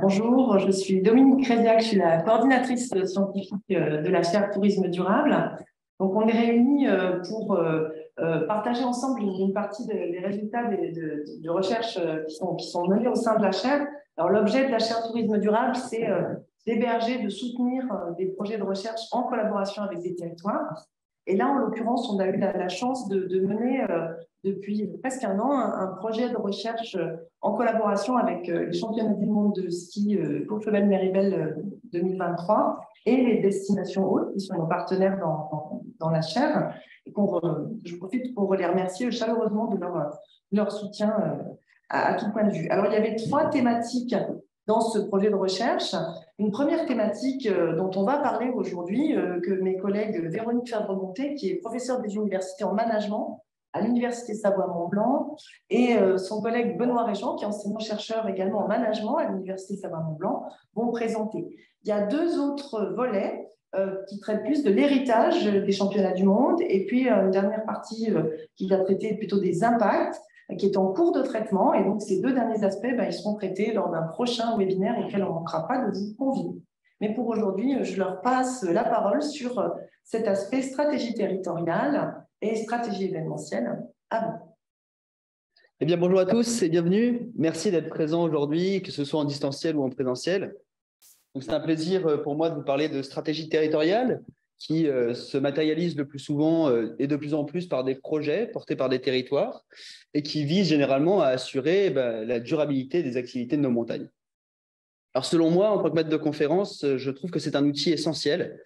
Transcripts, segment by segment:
Bonjour, je suis Dominique Créziac, je suis la coordinatrice scientifique de la chaire Tourisme durable. Donc, on est réunis pour partager ensemble une partie des résultats de recherche qui sont menés au sein de la chaire. Alors, l'objet de la chaire Tourisme durable, c'est d'héberger, de soutenir des projets de recherche en collaboration avec des territoires. Et là, en l'occurrence, on a eu la chance de mener depuis presque un an un projet de recherche en collaboration avec les championnats du monde de ski Courchevel-Méribel 2023 et les destinations hautes, qui sont nos partenaires dans la chaire. Et je profite pour les remercier chaleureusement de leur soutien à tout point de vue. Alors, il y avait 3 thématiques dans ce projet de recherche. Une première thématique dont on va parler aujourd'hui, que mes collègues Véronique Fabre-Monté, qui est professeure des universités en management à l'Université Savoie-Mont-Blanc, et son collègue Benoît Régent, qui est enseignant-chercheur également en management à l'Université Savoie-Mont-Blanc, vont présenter. Il y a 2 autres volets qui traitent plus de l'héritage des championnats du monde, et puis une dernière partie qui va traiter plutôt des impacts, qui est en cours de traitement. Et donc, ces 2 derniers aspects, ils seront traités lors d'un prochain webinaire auquel on ne manquera pas de vous convier. Mais pour aujourd'hui, je leur passe la parole sur cet aspect stratégie territoriale et stratégie événementielle. À vous. Eh bien, bonjour à tous et bienvenue. Merci d'être présents aujourd'hui, que ce soit en distanciel ou en présentiel. C'est un plaisir pour moi de vous parler de stratégie territoriale qui se matérialise le plus souvent et de plus en plus par des projets portés par des territoires et qui visent généralement à assurer la durabilité des activités de nos montagnes. Alors, selon moi, en tant que maître de conférence, je trouve que c'est un outil essentiel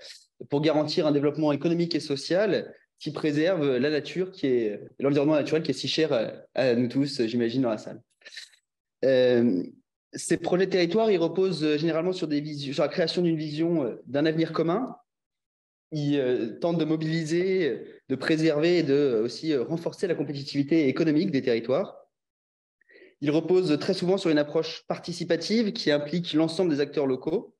pour garantir un développement économique et social qui préserve la nature, l'environnement naturel qui est si cher à nous tous, j'imagine, dans la salle. Ces projets de territoire, ils reposent généralement sur la création d'une vision d'un avenir commun. Ils tentent de mobiliser, de préserver et de aussi renforcer la compétitivité économique des territoires. Ils reposent très souvent sur une approche participative qui implique l'ensemble des acteurs locaux.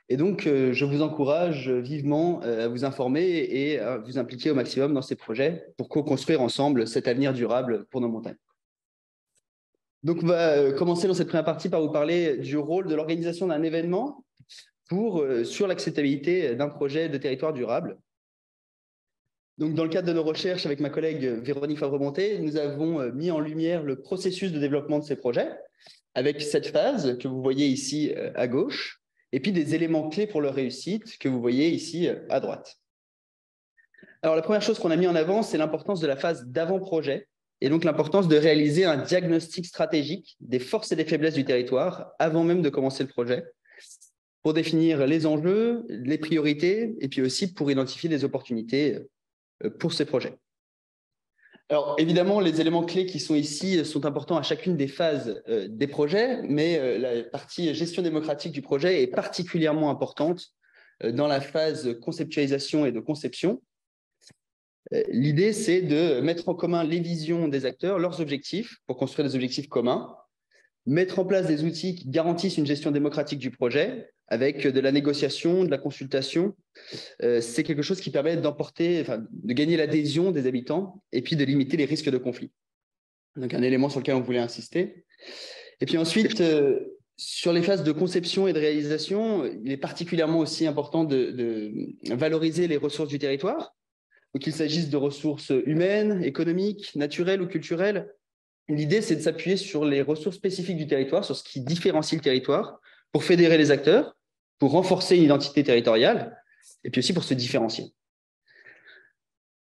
Et donc, je vous encourage vivement à vous informer et à vous impliquer au maximum dans ces projets pour co-construire ensemble cet avenir durable pour nos montagnes. Donc, on va commencer dans cette première partie par vous parler du rôle de l'organisation d'un événement sur l'acceptabilité d'un projet de territoire durable. Donc, dans le cadre de nos recherches avec ma collègue Véronique Fabre-Monté, nous avons mis en lumière le processus de développement de ces projets avec cette phase que vous voyez ici à gauche, et puis des éléments clés pour leur réussite que vous voyez ici à droite. Alors, la première chose qu'on a mis en avant, c'est l'importance de la phase d'avant-projet, et donc l'importance de réaliser un diagnostic stratégique des forces et des faiblesses du territoire avant même de commencer le projet, pour définir les enjeux, les priorités, et puis aussi pour identifier des opportunités pour ces projets. Alors, évidemment, les éléments clés qui sont ici sont importants à chacune des phases des projets, mais la partie gestion démocratique du projet est particulièrement importante dans la phase conceptualisation et de conception. L'idée, c'est de mettre en commun les visions des acteurs, leurs objectifs, pour construire des objectifs communs, mettre en place des outils qui garantissent une gestion démocratique du projet, avec de la négociation, de la consultation. C'est quelque chose qui permet de gagner l'adhésion des habitants et puis de limiter les risques de conflit. Donc, un élément sur lequel on voulait insister. Et puis ensuite, sur les phases de conception et de réalisation, il est particulièrement aussi important de valoriser les ressources du territoire, qu'il s'agisse de ressources humaines, économiques, naturelles ou culturelles. L'idée, c'est de s'appuyer sur les ressources spécifiques du territoire, sur ce qui différencie le territoire, pour fédérer les acteurs, pour renforcer une identité territoriale, et puis aussi pour se différencier.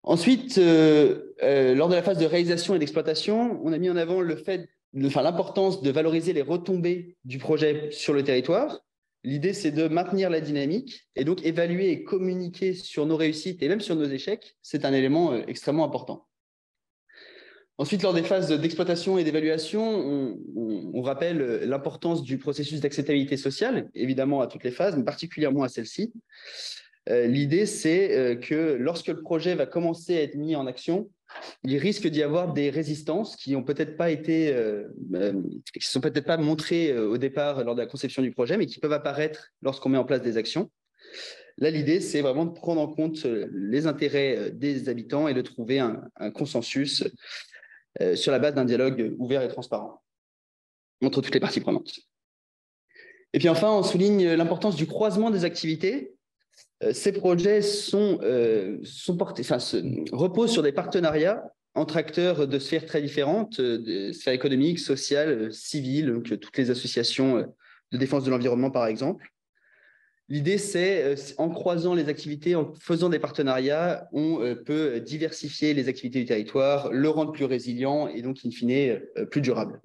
Ensuite, lors de la phase de réalisation et d'exploitation, on a mis en avant l'importance de valoriser les retombées du projet sur le territoire. L'idée, c'est de maintenir la dynamique et donc évaluer et communiquer sur nos réussites et même sur nos échecs. C'est un élément extrêmement important. Ensuite, lors des phases d'exploitation et d'évaluation, on rappelle l'importance du processus d'acceptabilité sociale, évidemment à toutes les phases, mais particulièrement à celle-ci. L'idée, c'est que lorsque le projet va commencer à être mis en action, il risque d'y avoir des résistances qui n'ont peut-être pas été, qui sont peut-être pas montrées au départ lors de la conception du projet, mais qui peuvent apparaître lorsqu'on met en place des actions. Là, l'idée, c'est vraiment de prendre en compte les intérêts des habitants et de trouver un consensus sur la base d'un dialogue ouvert et transparent entre toutes les parties prenantes. Et puis enfin, on souligne l'importance du croisement des activités. Ces projets reposent sur des partenariats entre acteurs de sphères très différentes, de sphères économiques, sociales, civiles, donc toutes les associations de défense de l'environnement, par exemple. L'idée, c'est, en croisant les activités, en faisant des partenariats, on peut diversifier les activités du territoire, le rendre plus résilient et donc, in fine, plus durable.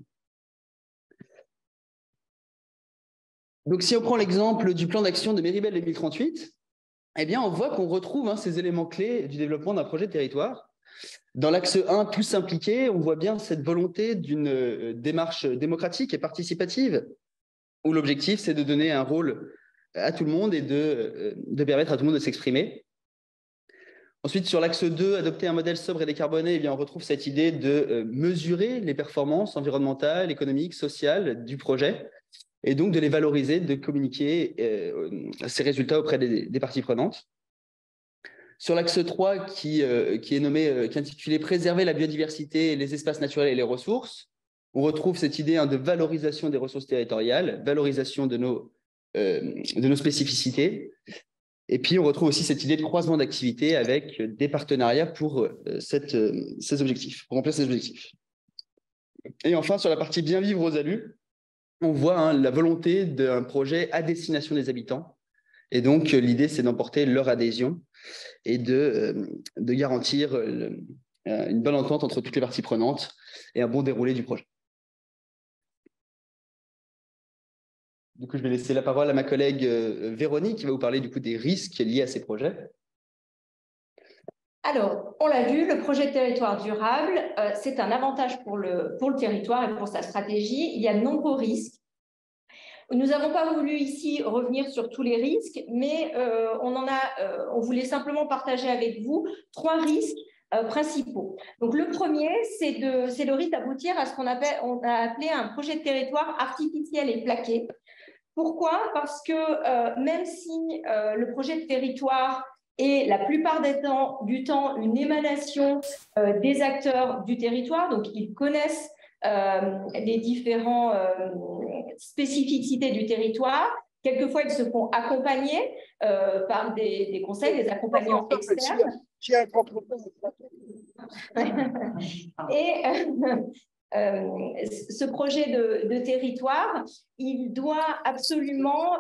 Donc, si on prend l'exemple du plan d'action de Méribel 2038, eh bien, on voit qu'on retrouve ces éléments clés du développement d'un projet de territoire. Dans l'axe 1, tous s'impliquer, on voit bien cette volonté d'une démarche démocratique et participative, où l'objectif, c'est de donner un rôle à tout le monde et de permettre à tout le monde de s'exprimer. Ensuite, sur l'axe 2, adopter un modèle sobre et décarboné, eh bien, on retrouve cette idée de mesurer les performances environnementales, économiques, sociales du projet, et donc de les valoriser, de communiquer ces résultats auprès des parties prenantes. Sur l'axe 3, qui est intitulé « Préserver la biodiversité, les espaces naturels et les ressources », on retrouve cette idée de valorisation des ressources territoriales, valorisation de nos spécificités. Et puis, on retrouve aussi cette idée de croisement d'activités avec des partenariats pour ces objectifs, pour remplir ces objectifs. Et enfin, sur la partie bien vivre aux alus, on voit la volonté d'un projet à destination des habitants. Et donc, l'idée, c'est d'emporter leur adhésion et de garantir une bonne entente entre toutes les parties prenantes et un bon déroulé du projet. Du coup, je vais laisser la parole à ma collègue Véronique qui va vous parler du coup des risques liés à ces projets. Alors, on l'a vu, le projet de territoire durable, c'est un avantage pour le territoire et pour sa stratégie. Il y a de nombreux risques. Nous n'avons pas voulu ici revenir sur tous les risques, mais on voulait simplement partager avec vous 3 risques principaux. Donc, le premier, c'est le risque d'aboutir à ce qu'on a appelé un projet de territoire artificiel et plaqué. Pourquoi? Parce que même si le projet de territoire est la plupart du temps une émanation des acteurs du territoire, donc ils connaissent les différentes spécificités du territoire. Quelquefois, ils se font accompagner par des conseils, des accompagnants externes. Et ce projet de territoire, il doit absolument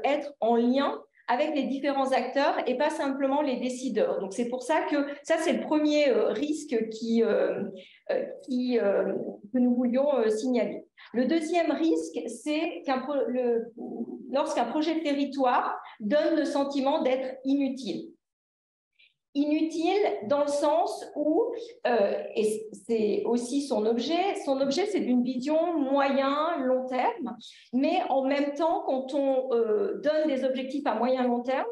être en lien avec les différents acteurs et pas simplement les décideurs. Donc, c'est pour ça que ça, c'est le premier risque que nous voulions signaler. Le deuxième risque, c'est lorsqu'un projet de territoire donne le sentiment d'être inutile. Inutile dans le sens où, et c'est aussi son objet, c'est d'une vision moyen-long terme, mais en même temps, quand on donne des objectifs à moyen-long terme,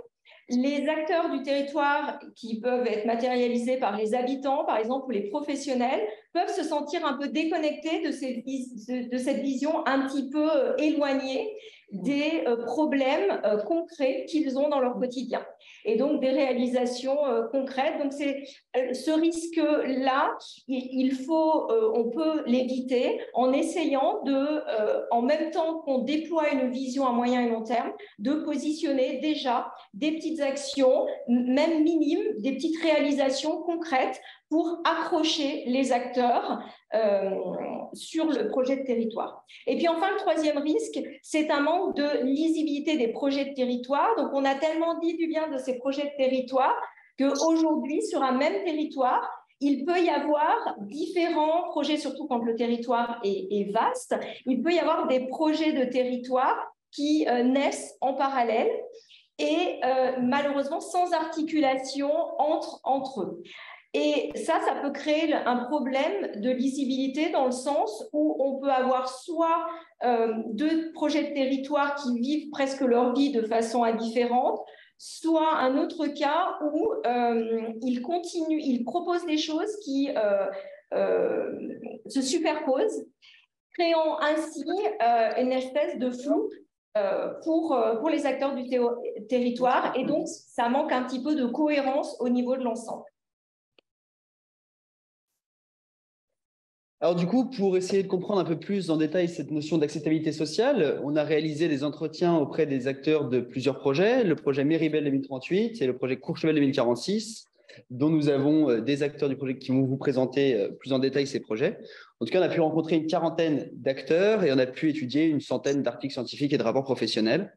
les acteurs du territoire qui peuvent être matérialisés par les habitants, par exemple, ou les professionnels, peuvent se sentir un peu déconnectés de cette vision un petit peu éloignée des problèmes concrets qu'ils ont dans leur quotidien et donc des réalisations concrètes. Donc, c'est ce risque-là, on peut l'éviter en essayant en même temps qu'on déploie une vision à moyen et long terme, de positionner déjà des petites actions, même minimes, des petites réalisations concrètes pour accrocher les acteurs sur le projet de territoire. Et puis enfin, le troisième risque, c'est un manque de lisibilité des projets de territoire. Donc, on a tellement dit du bien de ces projets de territoire qu'aujourd'hui, sur un même territoire, il peut y avoir différents projets, surtout quand le territoire est vaste, il peut y avoir des projets de territoire qui naissent en parallèle et malheureusement sans articulation entre eux. Et ça peut créer un problème de lisibilité dans le sens où on peut avoir soit 2 projets de territoire qui vivent presque leur vie de façon indifférente, soit un autre cas où ils proposent des choses qui se superposent, créant ainsi une espèce de flou pour les acteurs du territoire, et donc ça manque un petit peu de cohérence au niveau de l'ensemble. Alors du coup, pour essayer de comprendre un peu plus en détail cette notion d'acceptabilité sociale, on a réalisé des entretiens auprès des acteurs de plusieurs projets, le projet Méribel 2038 et le projet Courchevel 2046, dont nous avons des acteurs du projet qui vont vous présenter plus en détail ces projets. En tout cas, on a pu rencontrer une quarantaine d'acteurs et on a pu étudier une centaine d'articles scientifiques et de rapports professionnels.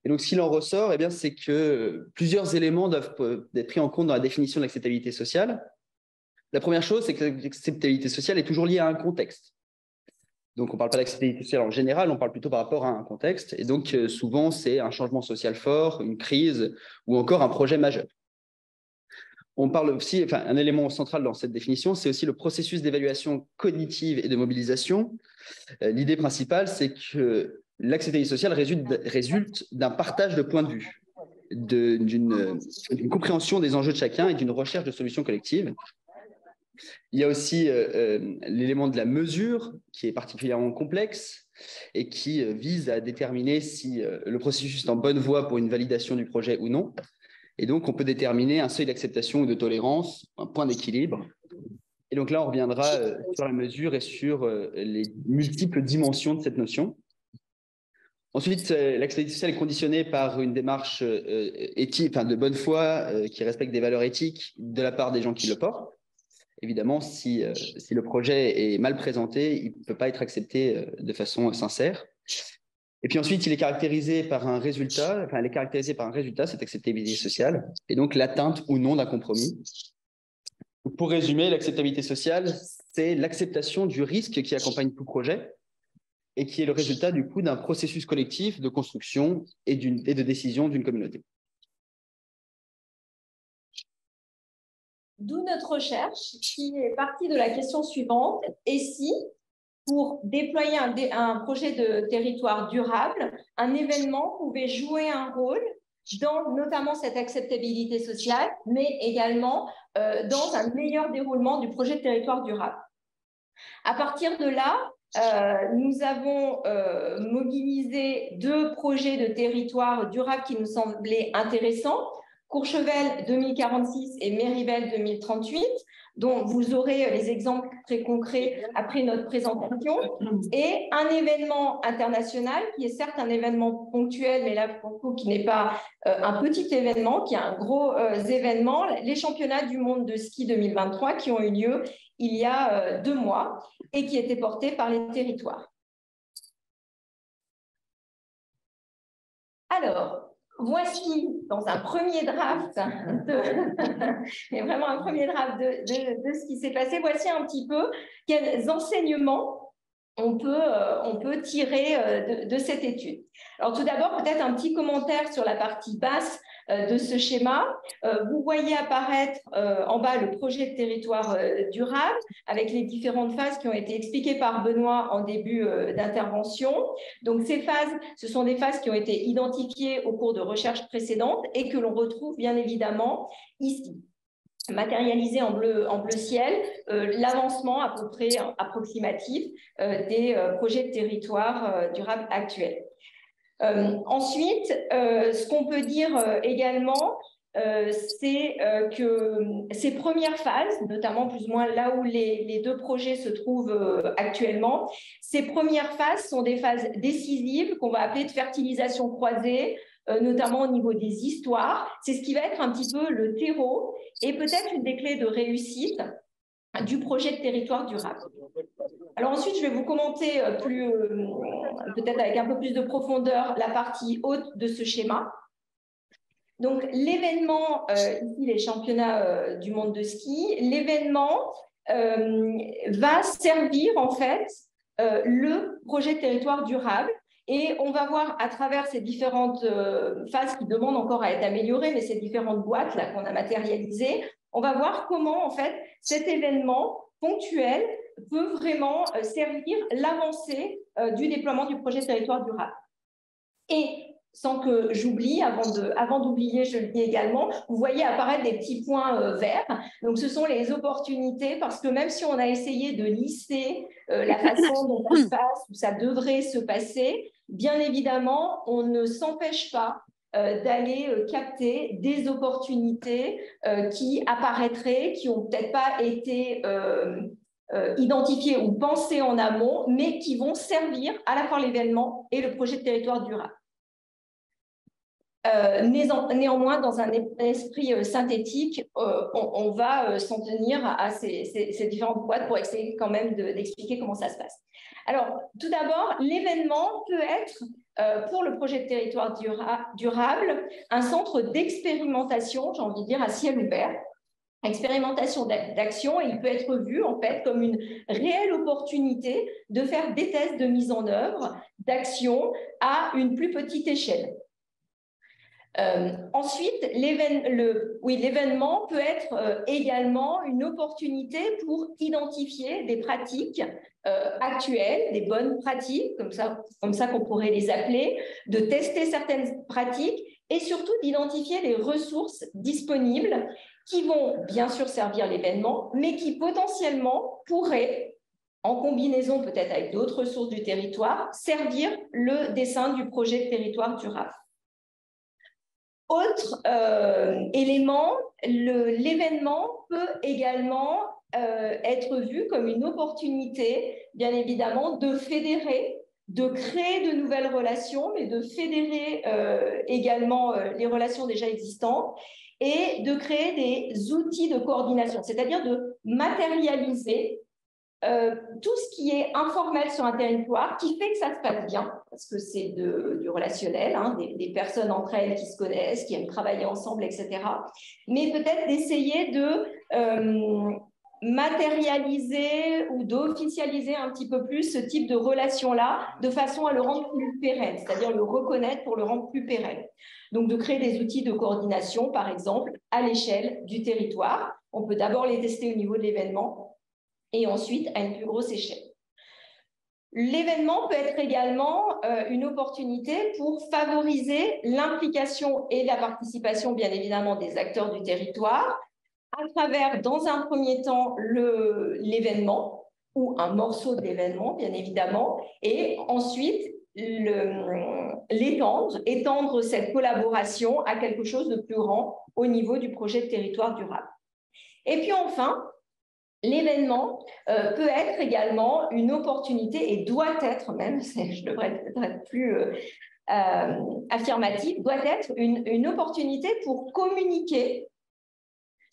Et donc, ce qu'il en ressort, eh bien, c'est que plusieurs éléments doivent être pris en compte dans la définition de l'acceptabilité sociale. La première chose, c'est que l'acceptabilité sociale est toujours liée à un contexte. Donc, on ne parle pas d'acceptabilité sociale en général, on parle plutôt par rapport à un contexte. Et donc, souvent, c'est un changement social fort, une crise ou encore un projet majeur. On parle aussi, enfin, un élément central dans cette définition, c'est aussi le processus d'évaluation cognitive et de mobilisation. L'idée principale, c'est que l'acceptabilité sociale résulte d'un partage de points de vue, d'une compréhension des enjeux de chacun et d'une recherche de solutions collectives. Il y a aussi l'élément de la mesure qui est particulièrement complexe et qui vise à déterminer si le processus est en bonne voie pour une validation du projet ou non. Et donc, on peut déterminer un seuil d'acceptation ou de tolérance, un point d'équilibre. Et donc là, on reviendra sur la mesure et sur les multiples dimensions de cette notion. Ensuite, l'acceptabilité sociale est conditionnée par une démarche éthique, enfin, de bonne foi qui respecte des valeurs éthiques de la part des gens qui le portent. Évidemment, si le projet est mal présenté, il ne peut pas être accepté de façon sincère. Et puis ensuite, il est caractérisé par un résultat, enfin, elle est caractérisée par un résultat, cette acceptabilité sociale, et donc l'atteinte ou non d'un compromis. Pour résumer, l'acceptabilité sociale, c'est l'acceptation du risque qui accompagne tout projet et qui est le résultat du coup d'un processus collectif de construction et de décision d'une communauté. D'où notre recherche qui est partie de la question suivante. Et si, pour déployer un projet de territoire durable, un événement pouvait jouer un rôle dans notamment cette acceptabilité sociale, mais également dans un meilleur déroulement du projet de territoire durable. À partir de là, nous avons mobilisé 2 projets de territoire durable qui nous semblaient intéressants, Courchevel 2046 et Méribel 2038, dont vous aurez les exemples très concrets après notre présentation, et un événement international qui est certes un événement ponctuel, mais là pour le coup qui n'est pas un petit événement, qui est un gros événement, les championnats du monde de ski 2023 qui ont eu lieu il y a 2 mois et qui étaient portés par les territoires. Alors, voici dans un premier draft, mais vraiment un premier draft de ce qui s'est passé, voici un petit peu quels enseignements on peut tirer de cette étude. Alors tout d'abord, peut-être un petit commentaire sur la partie basse de ce schéma. Vous voyez apparaître en bas le projet de territoire durable avec les différentes phases qui ont été expliquées par Benoît en début d'intervention. Donc ces phases, ce sont des phases qui ont été identifiées au cours de recherches précédentes et que l'on retrouve bien évidemment ici. Matérialisé en bleu ciel, l'avancement à peu près approximatif des projets de territoire durable actuels. Ensuite, ce qu'on peut dire également, c'est que ces premières phases, notamment plus ou moins là où les 2 projets se trouvent actuellement, ces premières phases sont des phases décisives qu'on va appeler de fertilisation croisée, notamment au niveau des histoires. C'est ce qui va être un petit peu le terreau et peut-être une des clés de réussite du projet de territoire durable. Alors ensuite, je vais vous commenter peut-être avec un peu plus de profondeur la partie haute de ce schéma. Donc l'événement, ici les championnats du monde de ski, l'événement va servir en fait le projet de territoire durable. Et on va voir à travers ces différentes phases qui demandent encore à être améliorées, mais ces différentes boîtes là qu'on a matérialisées, on va voir comment en fait cet événement ponctuel peut vraiment servir l'avancée du déploiement du projet de territoire durable. Et sans que j'oublie, avant d'oublier, je le dis également, vous voyez apparaître des petits points verts. Donc, ce sont les opportunités parce que même si on a essayé de lisser la façon dont ça se passe, où ça devrait se passer, bien évidemment, on ne s'empêche pas d'aller capter des opportunités qui apparaîtraient, qui n'ont peut-être pas été identifiés ou pensés en amont, mais qui vont servir à la fois l'événement et le projet de territoire durable. Néanmoins, dans un esprit synthétique, on va s'en tenir à ces différentes boîtes pour essayer quand même d'expliquer comment ça se passe. Alors, tout d'abord, l'événement peut être, pour le projet de territoire durable, un centre d'expérimentation, j'ai envie de dire, à ciel ouvert. Expérimentation d'action, et il peut être vu en fait comme une réelle opportunité de faire des tests de mise en œuvre d'action à une plus petite échelle. Ensuite, l'événement peut être également une opportunité pour identifier des pratiques actuelles, des bonnes pratiques, comme ça qu'on pourrait les appeler, de tester certaines pratiques et surtout d'identifier les ressources disponibles qui vont bien sûr servir l'événement, mais qui potentiellement pourraient, en combinaison peut-être avec d'autres ressources du territoire, servir le dessin du projet de territoire durable. Autre élément, l'événement peut également être vu comme une opportunité, bien évidemment, de fédérer, de créer de nouvelles relations, mais de fédérer également les relations déjà existantes et de créer des outils de coordination, c'est-à-dire de matérialiser tout ce qui est informel sur un territoire, qui fait que ça se passe bien, parce que c'est du relationnel, hein, des personnes entre elles qui se connaissent, qui aiment travailler ensemble, etc. Mais peut-être d'essayer de matérialiser ou d'officialiser un petit peu plus ce type de relation-là, de façon à le rendre plus pérenne, c'est-à-dire le reconnaître pour le rendre plus pérenne. Donc, de créer des outils de coordination, par exemple, à l'échelle du territoire. On peut d'abord les tester au niveau de l'événement, et ensuite à une plus grosse échelle. L'événement peut être également une opportunité pour favoriser l'implication et la participation, bien évidemment, des acteurs du territoire, à travers, dans un premier temps, l'événement, ou un morceau de l'événement, bien évidemment, et ensuite étendre cette collaboration à quelque chose de plus grand au niveau du projet de territoire durable. Et puis enfin, l'événement peut être également une opportunité, et doit être même, je devrais être plus affirmative, doit être une opportunité pour communiquer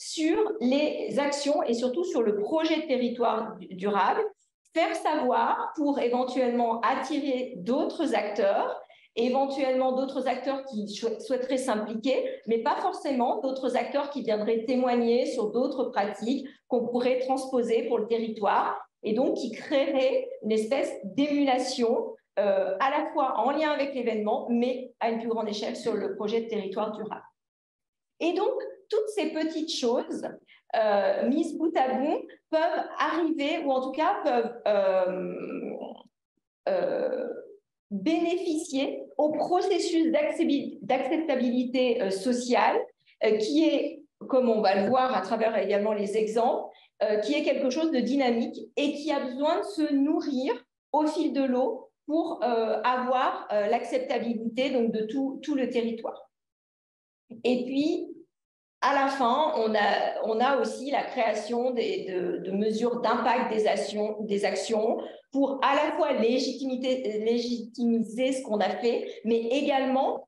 sur les actions et surtout sur le projet de territoire durable, faire savoir pour éventuellement attirer d'autres acteurs, éventuellement d'autres acteurs qui souhaiteraient s'impliquer, mais pas forcément d'autres acteurs qui viendraient témoigner sur d'autres pratiques qu'on pourrait transposer pour le territoire, et donc qui créeraient une espèce d'émulation à la fois en lien avec l'événement, mais à une plus grande échelle sur le projet de territoire durable. Et donc, toutes ces petites choses mises bout à bout peuvent arriver, ou en tout cas peuvent bénéficier au processus d'acceptabilité sociale qui est, comme on va le voir à travers également les exemples, qui est quelque chose de dynamique et qui a besoin de se nourrir au fil de l'eau pour avoir l'acceptabilité donc de tout le territoire. Et puis, à la fin, on a aussi la création de mesures d'impact des actions pour à la fois légitimiser ce qu'on a fait, mais également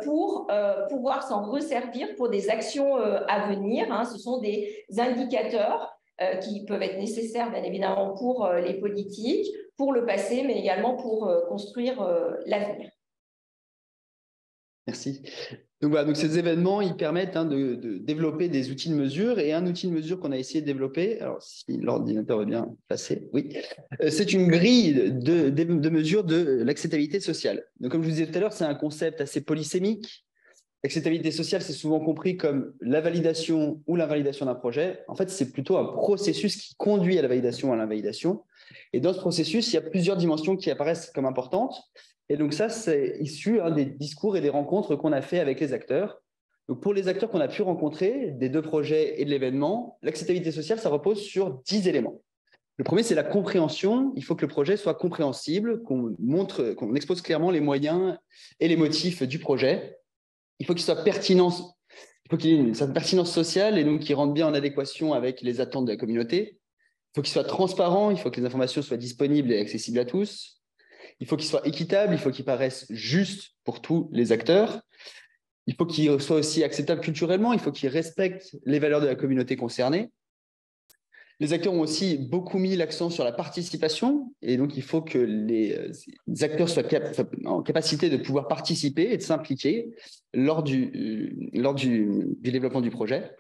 pour pouvoir s'en resservir pour des actions à venir. Hein. Ce sont des indicateurs qui peuvent être nécessaires, bien évidemment, pour les politiques, pour le passé, mais également pour construire l'avenir. Merci. Donc voilà, donc ces événements, ils permettent de développer des outils de mesure, et un outil de mesure qu'on a essayé de développer, alors si l'ordinateur est bien placé, oui, c'est une grille de mesure de l'acceptabilité sociale. Donc comme je vous disais tout à l'heure, c'est un concept assez polysémique. L'acceptabilité sociale, c'est souvent compris comme la validation ou l'invalidation d'un projet. En fait, c'est plutôt un processus qui conduit à la validation ou à l'invalidation. Et dans ce processus, il y a plusieurs dimensions qui apparaissent comme importantes. Et donc ça, c'est issu des discours et des rencontres qu'on a fait avec les acteurs. Donc pour les acteurs qu'on a pu rencontrer, des deux projets et de l'événement, l'acceptabilité sociale, ça repose sur 10 éléments. Le premier, c'est la compréhension. Il faut que le projet soit compréhensible, qu'on expose clairement les moyens et les motifs du projet. Il faut qu'il soit pertinent. Il faut qu'il ait une certaine pertinence sociale et donc qu'il rentre bien en adéquation avec les attentes de la communauté. Il faut qu'il soit transparent, il faut que les informations soient disponibles et accessibles à tous. Il faut qu'il soit équitable, il faut qu'il paraisse juste pour tous les acteurs. Il faut qu'il soit aussi acceptable culturellement, il faut qu'il respecte les valeurs de la communauté concernée. Les acteurs ont aussi beaucoup mis l'accent sur la participation, et donc il faut que les acteurs soient en capacité de pouvoir participer et de s'impliquer lors du développement du projet.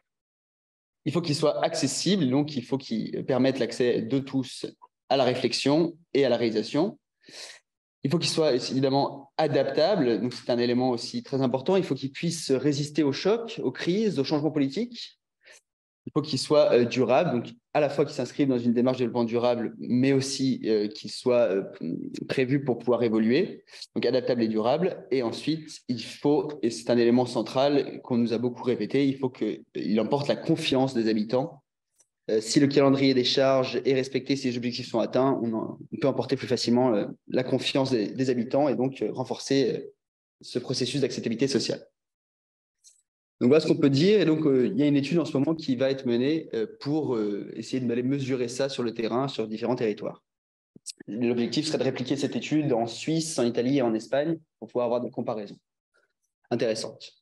Il faut qu'il soit accessible, donc il faut qu'il permette l'accès de tous à la réflexion et à la réalisation. Il faut qu'il soit évidemment adaptable, donc c'est un élément aussi très important. Il faut qu'il puisse résister aux chocs, aux crises, aux changements politiques. Il faut qu'il soit durable, donc à la fois qu'il s'inscrive dans une démarche de développement durable, mais aussi qu'il soit prévu pour pouvoir évoluer, donc adaptable et durable. Et ensuite, il faut, et c'est un élément central qu'on nous a beaucoup répété, il faut qu'il emporte la confiance des habitants. Si le calendrier des charges est respecté, si les objectifs sont atteints, on peut emporter plus facilement la confiance des habitants et donc renforcer ce processus d'acceptabilité sociale. Donc voilà ce qu'on peut dire. Et donc, il y a une étude en ce moment qui va être menée pour essayer d'aller mesurer ça sur le terrain, sur différents territoires. L'objectif serait de répliquer cette étude en Suisse, en Italie et en Espagne pour pouvoir avoir des comparaisons intéressantes.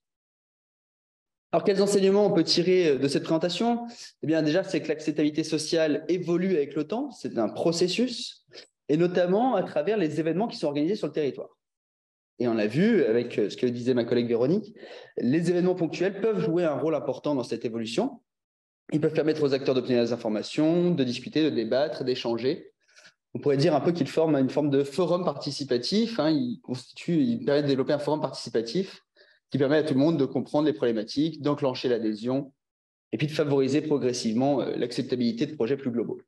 Alors, quels enseignements on peut tirer de cette présentation? Eh bien, déjà, c'est que l'acceptabilité sociale évolue avec le temps. C'est un processus, et notamment à travers les événements qui sont organisés sur le territoire. Et on l'a vu avec ce que disait ma collègue Véronique, les événements ponctuels peuvent jouer un rôle important dans cette évolution. Ils peuvent permettre aux acteurs d'obtenir des informations, de discuter, de débattre, d'échanger. On pourrait dire un peu qu'ils forment une forme de forum participatif. Ils permettent de développer un forum participatif qui permet à tout le monde de comprendre les problématiques, d'enclencher l'adhésion et puis de favoriser progressivement l'acceptabilité de projets plus globaux.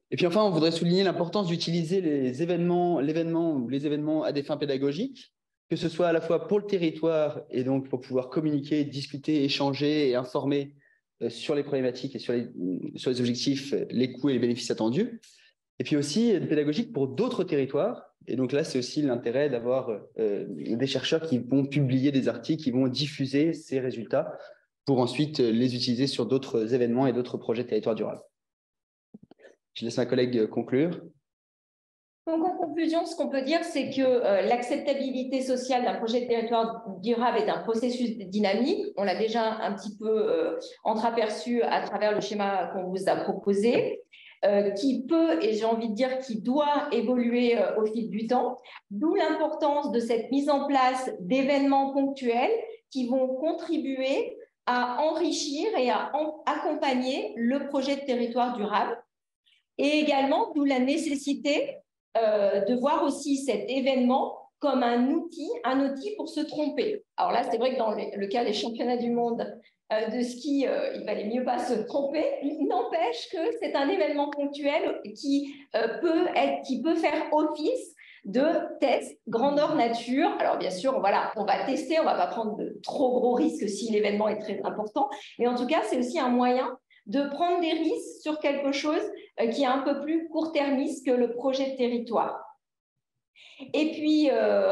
Et puis enfin, on voudrait souligner l'importance d'utiliser l'événement ou les événements à des fins pédagogiques, que ce soit à la fois pour le territoire et donc pour pouvoir communiquer, discuter, échanger et informer sur les problématiques et sur les objectifs, les coûts et les bénéfices attendus. Et puis aussi pédagogique pour d'autres territoires. Et donc là, c'est aussi l'intérêt d'avoir des chercheurs qui vont publier des articles, qui vont diffuser ces résultats pour ensuite les utiliser sur d'autres événements et d'autres projets de territoire durable. Je laisse ma collègue conclure. Donc, en conclusion, ce qu'on peut dire, c'est que l'acceptabilité sociale d'un projet de territoire durable est un processus dynamique. On l'a déjà un petit peu entreaperçu à travers le schéma qu'on vous a proposé, qui peut, et j'ai envie de dire qui doit évoluer au fil du temps, d'où l'importance de cette mise en place d'événements ponctuels qui vont contribuer à enrichir et à accompagner le projet de territoire durable. Et également, d'où la nécessité de voir aussi cet événement comme un outil pour se tromper. Alors là, c'est vrai que dans le cas des championnats du monde de ski, il valait mieux pas se tromper. Il n'empêche que c'est un événement ponctuel qui peut faire office de test grandeur nature. Alors bien sûr, voilà, on va tester, on ne va pas prendre de trop gros risques si l'événement est très important, mais en tout cas, c'est aussi un moyen de prendre des risques sur quelque chose qui est un peu plus court-termiste que le projet de territoire. Et puis,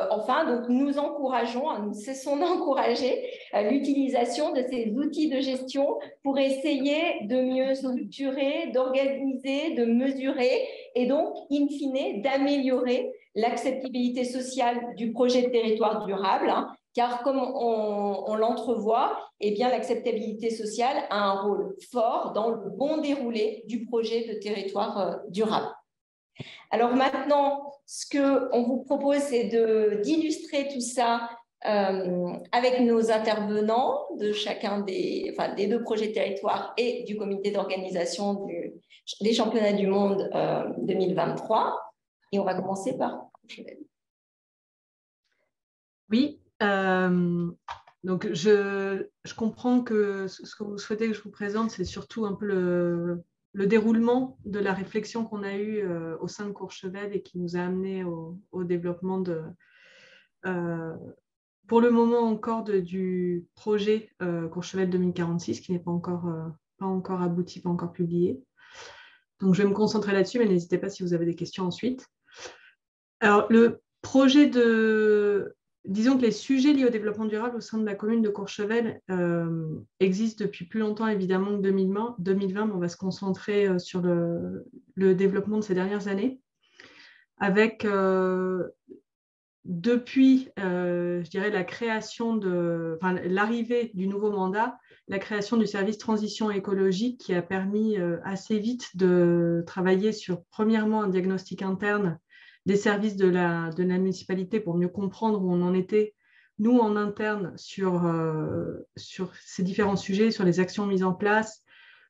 enfin, donc, nous encourageons, nous cessons d'encourager l'utilisation de ces outils de gestion pour essayer de mieux structurer, d'organiser, de mesurer et donc, in fine, d'améliorer l'acceptabilité sociale du projet de territoire durable, car comme on l'entrevoit, eh bien, l'acceptabilité sociale a un rôle fort dans le bon déroulé du projet de territoire durable. Alors maintenant, ce qu'on vous propose, c'est d'illustrer tout ça avec nos intervenants de chacun des deux projets de territoire et du comité d'organisation des championnats du monde 2023. Et on va commencer par... Oui, donc je comprends que ce que vous souhaitez que je vous présente, c'est surtout un peu le déroulement de la réflexion qu'on a eue au sein de Courchevel et qui nous a amené au développement pour le moment encore du projet Courchevel 2046 qui n'est pas encore abouti, pas encore publié. Donc je vais me concentrer là-dessus, mais n'hésitez pas si vous avez des questions ensuite. Alors le projet de disons que les sujets liés au développement durable au sein de la commune de Courchevel existent depuis plus longtemps, évidemment, que 2020, mais on va se concentrer sur le développement de ces dernières années, avec, depuis, je dirais, l'arrivée du nouveau mandat, la création du service transition écologique qui a permis assez vite de travailler sur, premièrement, un diagnostic interne des services de la municipalité pour mieux comprendre où on en était, nous, en interne, sur ces différents sujets, sur les actions mises en place,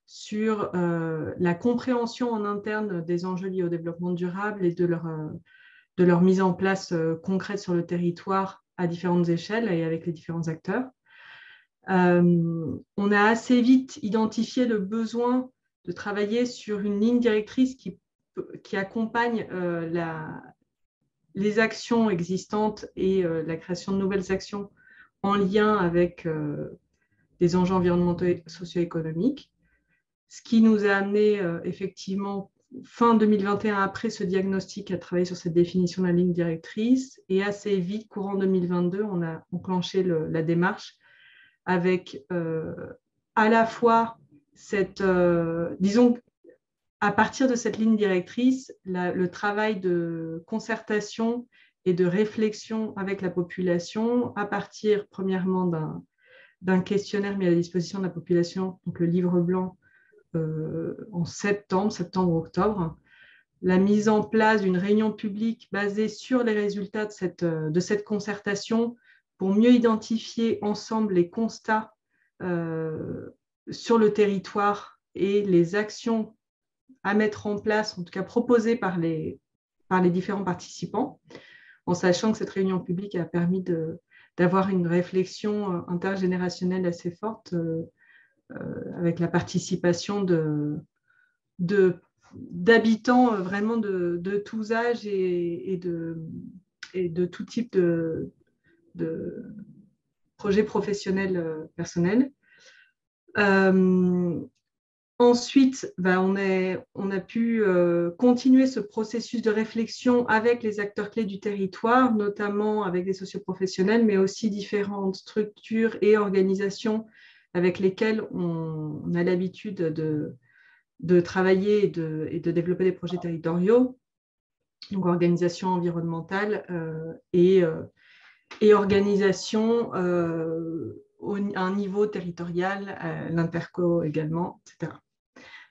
sur la compréhension en interne des enjeux liés au développement durable et de leur mise en place concrète sur le territoire à différentes échelles et avec les différents acteurs. On a assez vite identifié le besoin de travailler sur une ligne directrice qui accompagne les actions existantes et la création de nouvelles actions en lien avec des enjeux environnementaux et socio-économiques. Ce qui nous a amené effectivement fin 2021, après ce diagnostic, à travailler sur cette définition de la ligne directrice. Et assez vite, courant 2022, on a enclenché la démarche avec à la fois disons, à partir de cette ligne directrice, le travail de concertation et de réflexion avec la population, à partir premièrement d'un questionnaire mis à la disposition de la population, donc le livre blanc, en septembre-octobre, la mise en place d'une réunion publique basée sur les résultats de cette concertation pour mieux identifier ensemble les constats sur le territoire et les actions à mettre en place, en tout cas proposées par les différents participants, en sachant que cette réunion publique a permis d'avoir une réflexion intergénérationnelle assez forte avec la participation d'habitants vraiment de tous âges et de tout type de projets professionnels personnels. Ensuite, on a pu continuer ce processus de réflexion avec les acteurs clés du territoire, notamment avec des socioprofessionnels, mais aussi différentes structures et organisations avec lesquelles on a l'habitude de travailler et de développer des projets territoriaux, donc organisations environnementales et organisations à un niveau territorial, l'Interco également, etc.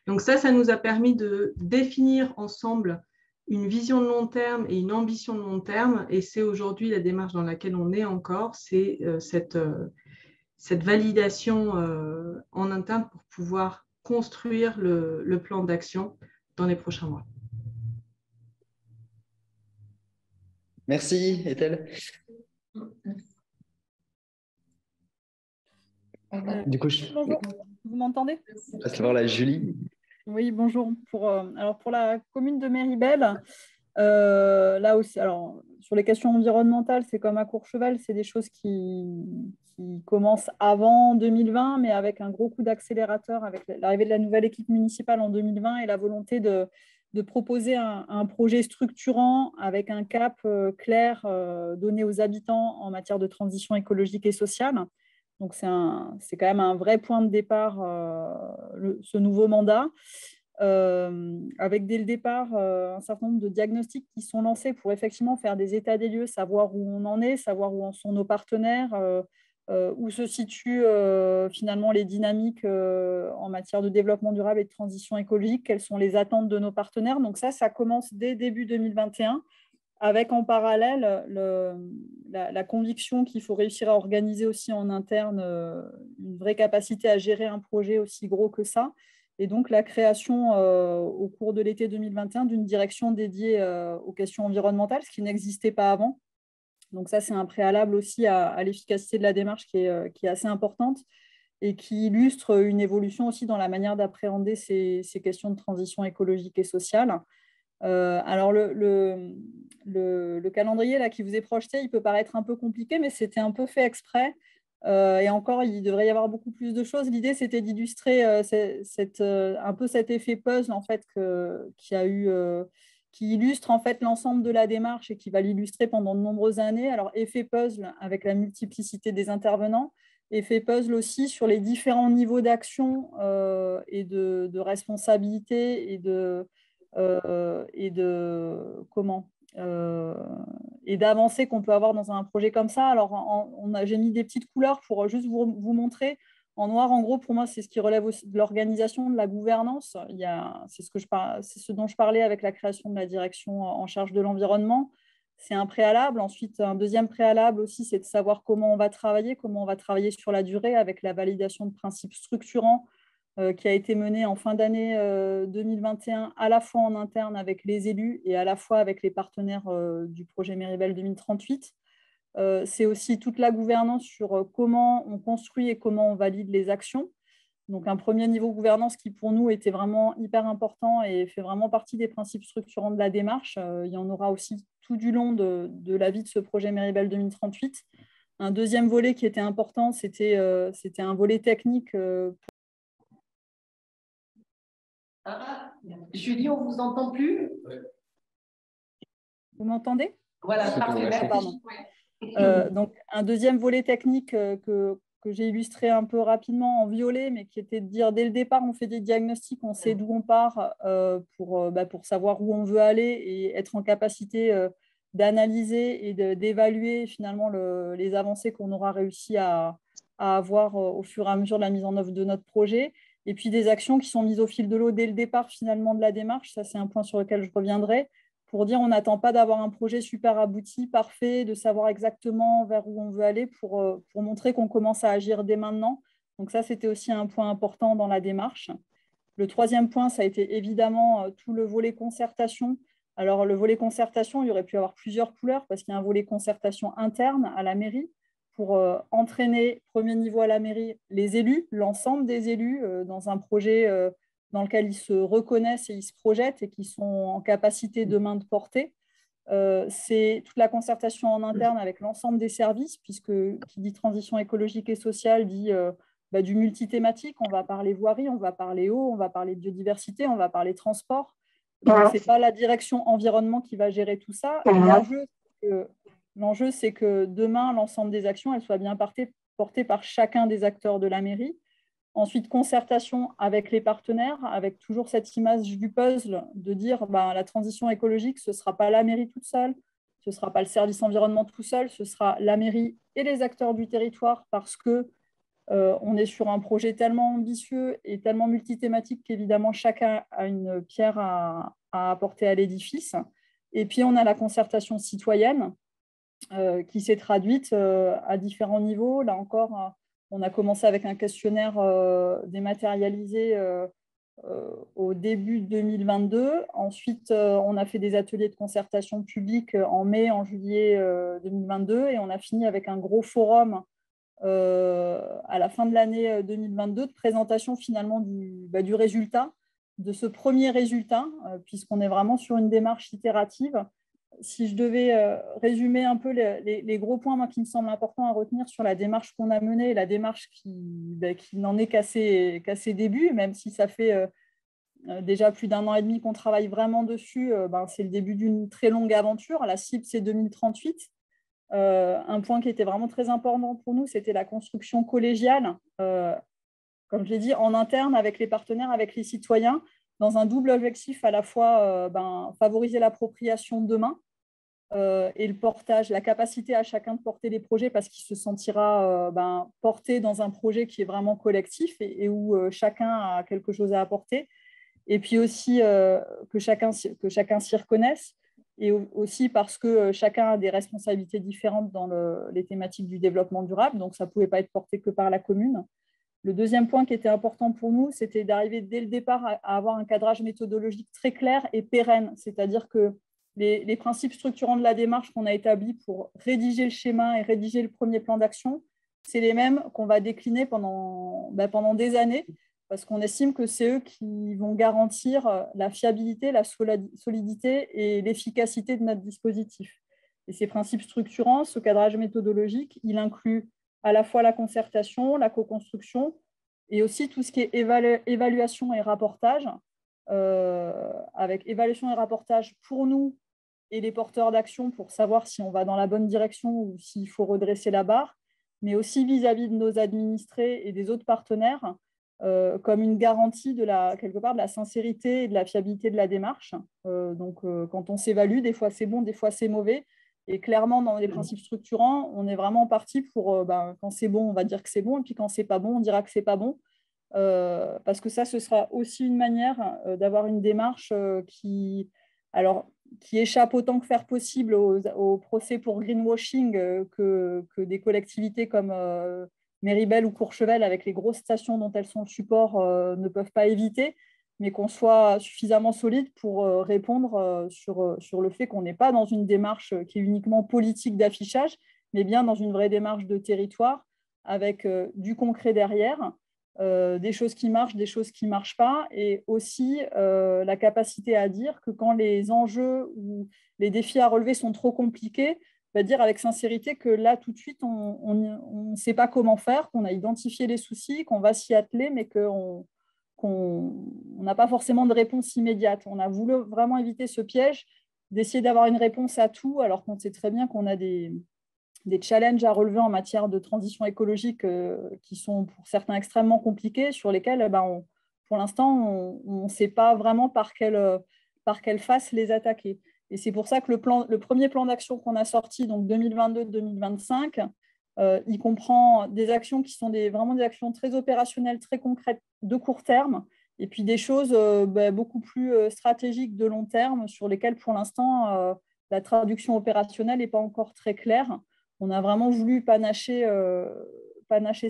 Donc ça nous a permis de définir ensemble une vision de long terme et une ambition de long terme, et c'est aujourd'hui la démarche dans laquelle on est encore, c'est cette validation en interne pour pouvoir construire le plan d'action dans les prochains mois. Merci, Ethel. Du coup, bonjour, vous m'entendez? Je passe la parole à Julie. Oui, bonjour. Alors pour la commune de Méribel, là aussi, alors, sur les questions environnementales, c'est comme à Courchevel, c'est des choses qui commencent avant 2020, mais avec un gros coup d'accélérateur, avec l'arrivée de la nouvelle équipe municipale en 2020 et la volonté de proposer un projet structurant avec un cap clair donné aux habitants en matière de transition écologique et sociale. Donc, c'est quand même un vrai point de départ, ce nouveau mandat, avec dès le départ un certain nombre de diagnostics qui sont lancés pour effectivement faire des états des lieux, savoir où on en est, savoir où en sont nos partenaires, où se situent finalement les dynamiques en matière de développement durable et de transition écologique, quelles sont les attentes de nos partenaires. Donc ça commence dès début 2021. Avec en parallèle la conviction qu'il faut réussir à organiser aussi en interne une vraie capacité à gérer un projet aussi gros que ça. Et donc la création au cours de l'été 2021 d'une direction dédiée aux questions environnementales, ce qui n'existait pas avant. Donc ça, c'est un préalable aussi à l'efficacité de la démarche qui est assez importante et qui illustre une évolution aussi dans la manière d'appréhender ces questions de transition écologique et sociale. Alors, le calendrier là, qui vous est projeté, il peut paraître un peu compliqué, mais c'était un peu fait exprès. Et encore, il devrait y avoir beaucoup plus de choses. L'idée, c'était d'illustrer un peu cet effet puzzle en fait, qui illustre en fait l'ensemble de la démarche et qui va l'illustrer pendant de nombreuses années. Alors, effet puzzle avec la multiplicité des intervenants, effet puzzle aussi sur les différents niveaux d'action et de responsabilité et d'avancées qu'on peut avoir dans un projet comme ça. Alors, j'ai mis des petites couleurs pour juste vous montrer. En noir, en gros, pour moi, c'est ce qui relève aussi de l'organisation, de la gouvernance. C'est ce dont je parlais avec la création de la direction en charge de l'environnement. C'est un préalable. Ensuite, un deuxième préalable aussi, c'est de savoir comment on va travailler sur la durée avec la validation de principes structurants qui a été menée en fin d'année 2021, à la fois en interne avec les élus et à la fois avec les partenaires du projet Méribel 2038. C'est aussi toute la gouvernance sur comment on construit et comment on valide les actions. Donc, un premier niveau de gouvernance qui, pour nous, était vraiment hyper important et fait vraiment partie des principes structurants de la démarche. Il y en aura aussi tout du long de la vie de ce projet Méribel 2038. Un deuxième volet qui était important, c'était un volet technique. Julie, on ne vous entend plus? Vous m'entendez? Voilà, parfait. Pardon. Donc, un deuxième volet technique que j'ai illustré un peu rapidement en violet, mais qui était de dire dès le départ, on fait des diagnostics, on sait d'où on part pour savoir où on veut aller et être en capacité d'analyser et d'évaluer finalement les avancées qu'on aura réussi à avoir au fur et à mesure de la mise en œuvre de notre projet. Et puis des actions qui sont mises au fil de l'eau dès le départ finalement de la démarche. Ça, c'est un point sur lequel je reviendrai. Pour dire on n'attend pas d'avoir un projet super abouti, parfait, de savoir exactement vers où on veut aller pour montrer qu'on commence à agir dès maintenant. Donc ça, c'était aussi un point important dans la démarche. Le troisième point, ça a été évidemment tout le volet concertation. Alors le volet concertation, il y aurait pu avoir plusieurs couleurs parce qu'il y a un volet concertation interne à la mairie pour entraîner, premier niveau à la mairie, les élus, l'ensemble des élus dans un projet dans lequel ils se reconnaissent et ils se projettent et qui sont en capacité demain de porter. C'est toute la concertation en interne avec l'ensemble des services, puisque qui dit transition écologique et sociale dit du multithématique. On va parler voirie, on va parler eau, on va parler biodiversité, on va parler transport. Donc, ce n'est pas la direction environnement qui va gérer tout ça. L'enjeu, c'est que demain, l'ensemble des actions, elles soient bien portées par chacun des acteurs de la mairie. Ensuite, concertation avec les partenaires, avec toujours cette image du puzzle de dire la transition écologique, ce ne sera pas la mairie toute seule, ce ne sera pas le service environnement tout seul, ce sera la mairie et les acteurs du territoire parce qu'on est sur un projet tellement ambitieux et tellement multithématique qu'évidemment, chacun a une pierre à apporter à l'édifice. Et puis, on a la concertation citoyenne qui s'est traduite à différents niveaux. Là encore, on a commencé avec un questionnaire dématérialisé au début 2022. Ensuite, on a fait des ateliers de concertation publique en mai, en juillet 2022. Et on a fini avec un gros forum à la fin de l'année 2022 de présentation finalement du résultat, de ce premier résultat, puisqu'on est vraiment sur une démarche itérative. Si je devais résumer un peu les gros points moi, qui me semblent importants à retenir sur la démarche qu'on a menée, la démarche qui n'en est qu'à ses débuts, même si ça fait déjà plus d'1 an et demi qu'on travaille vraiment dessus, c'est le début d'une très longue aventure. La cible, c'est 2038. Un point qui était vraiment très important pour nous, c'était la construction collégiale, comme je l'ai dit, en interne avec les partenaires, avec les citoyens, dans un double objectif à la fois favoriser l'appropriation demain et le portage, la capacité à chacun de porter des projets parce qu'il se sentira porté dans un projet qui est vraiment collectif et où chacun a quelque chose à apporter. Et puis aussi que chacun s'y reconnaisse et aussi parce que chacun a des responsabilités différentes dans les thématiques du développement durable. Donc, ça ne pouvait pas être porté que par la commune. Le deuxième point qui était important pour nous, c'était d'arriver dès le départ à avoir un cadrage méthodologique très clair et pérenne. C'est-à-dire que les principes structurants de la démarche qu'on a établis pour rédiger le schéma et rédiger le premier plan d'action, c'est les mêmes qu'on va décliner pendant des années, parce qu'on estime que c'est eux qui vont garantir la fiabilité, la solidité et l'efficacité de notre dispositif. Et ces principes structurants, ce cadrage méthodologique, il inclut à la fois la concertation, la co-construction et aussi tout ce qui est évaluation et rapportage. avec évaluation et rapportage pour nous et les porteurs d'action pour savoir si on va dans la bonne direction ou s'il faut redresser la barre, mais aussi vis-à-vis de nos administrés et des autres partenaires, comme une garantie quelque part de la sincérité et de la fiabilité de la démarche. Quand on s'évalue, des fois c'est bon, des fois c'est mauvais. Et clairement, dans les principes structurants, on est vraiment parti pour, quand c'est bon, on va dire que c'est bon, et puis quand c'est pas bon, on dira que c'est pas bon. Parce que ça, ce sera aussi une manière d'avoir une démarche qui échappe autant que faire possible au procès pour greenwashing que des collectivités comme Méribel ou Courchevel, avec les grosses stations dont elles sont le support, ne peuvent pas éviter, mais qu'on soit suffisamment solide pour répondre sur le fait qu'on n'est pas dans une démarche qui est uniquement politique d'affichage, mais bien dans une vraie démarche de territoire avec du concret derrière. Des choses qui marchent, des choses qui ne marchent pas, et aussi la capacité à dire que quand les enjeux ou les défis à relever sont trop compliqués, dire avec sincérité que là, tout de suite, on ne sait pas comment faire, qu'on a identifié les soucis, qu'on va s'y atteler, mais qu'on n'a pas forcément de réponse immédiate. On a voulu vraiment éviter ce piège d'essayer d'avoir une réponse à tout, alors qu'on sait très bien qu'on a des challenges à relever en matière de transition écologique qui sont pour certains extrêmement compliqués, sur lesquels, pour l'instant, on ne sait pas vraiment par quelle face les attaquer. Et c'est pour ça que le premier plan d'action qu'on a sorti, donc 2022-2025, il comprend des actions qui sont vraiment des actions très opérationnelles, très concrètes, de court terme, et puis des choses beaucoup plus stratégiques de long terme, sur lesquelles, pour l'instant, la traduction opérationnelle n'est pas encore très claire. On a vraiment voulu panacher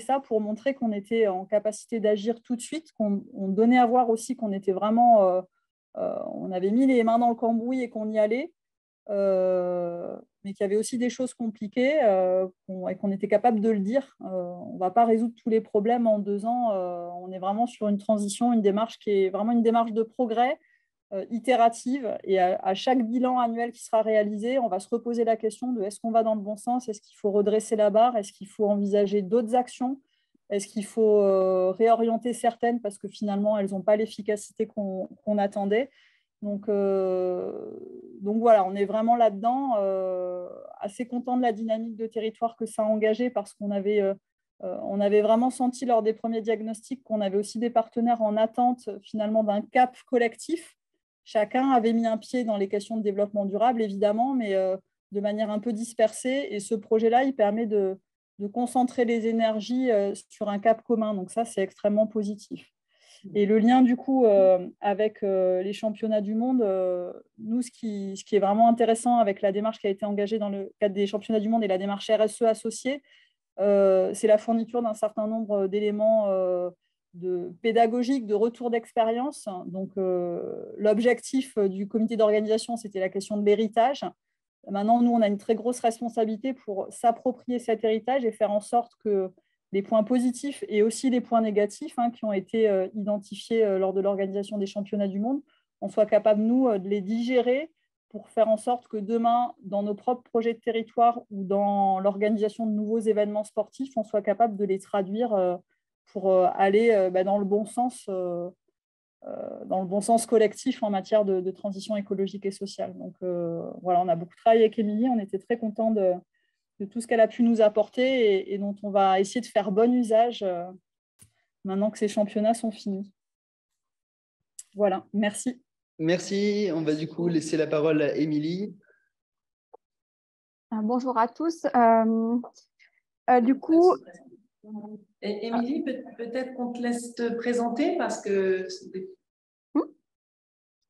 ça pour montrer qu'on était en capacité d'agir tout de suite, qu'on donnait à voir aussi qu'on était vraiment, on avait mis les mains dans le cambouis et qu'on y allait, mais qu'il y avait aussi des choses compliquées et qu'on était capable de le dire. On ne va pas résoudre tous les problèmes en 2 ans. On est vraiment sur une transition, une démarche qui est vraiment une démarche de progrès, itérative, et à chaque bilan annuel qui sera réalisé, on va se reposer la question de est-ce qu'on va dans le bon sens, est-ce qu'il faut redresser la barre, est-ce qu'il faut envisager d'autres actions, est-ce qu'il faut réorienter certaines parce que finalement elles n'ont pas l'efficacité qu'on attendait. Donc voilà, on est vraiment là-dedans, assez content de la dynamique de territoire que ça a engagé, parce qu'on avait vraiment senti lors des premiers diagnostics qu'on avait aussi des partenaires en attente finalement d'un cap collectif. Chacun avait mis un pied dans les questions de développement durable, évidemment, mais de manière un peu dispersée. Et ce projet-là, il permet de concentrer les énergies sur un cap commun. Donc ça, c'est extrêmement positif. Et le lien, du coup, avec les championnats du monde, nous, ce qui est vraiment intéressant avec la démarche qui a été engagée dans le cadre des championnats du monde et la démarche RSE associée, c'est la fourniture d'un certain nombre d'éléments pédagogiques, de retour d'expérience. Donc, l'objectif du comité d'organisation, c'était la question de l'héritage. Maintenant, nous, on a une très grosse responsabilité pour s'approprier cet héritage et faire en sorte que les points positifs et aussi les points négatifs qui ont été identifiés lors de l'organisation des championnats du monde, on soit capable, nous, de les digérer pour faire en sorte que demain, dans nos propres projets de territoire ou dans l'organisation de nouveaux événements sportifs, on soit capable de les traduire pour aller dans le bon sens collectif en matière de transition écologique et sociale. Donc voilà, on a beaucoup travaillé avec Émilie, on était très contents de tout ce qu'elle a pu nous apporter et dont on va essayer de faire bon usage maintenant que ces championnats sont finis. Voilà, merci. Merci, on va du coup laisser la parole à Émilie. Bonjour à tous. Du coup... Émilie, peut-être qu'on te laisse te présenter parce que...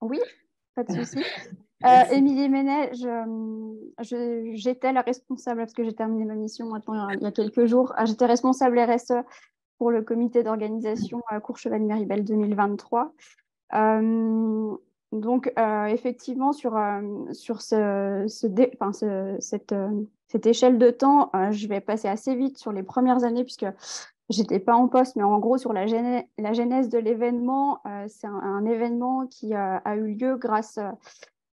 Oui, pas de souci. Émilie Menet, j'étais la responsable, parce que j'ai terminé ma mission maintenant il y a quelques jours, j'étais responsable RSE pour le comité d'organisation Courchevel-Méribel 2023. Donc, effectivement, sur cette échelle de temps, je vais passer assez vite sur les premières années, puisque je n'étais pas en poste, mais en gros, sur la genèse de l'événement, c'est un événement qui a eu lieu grâce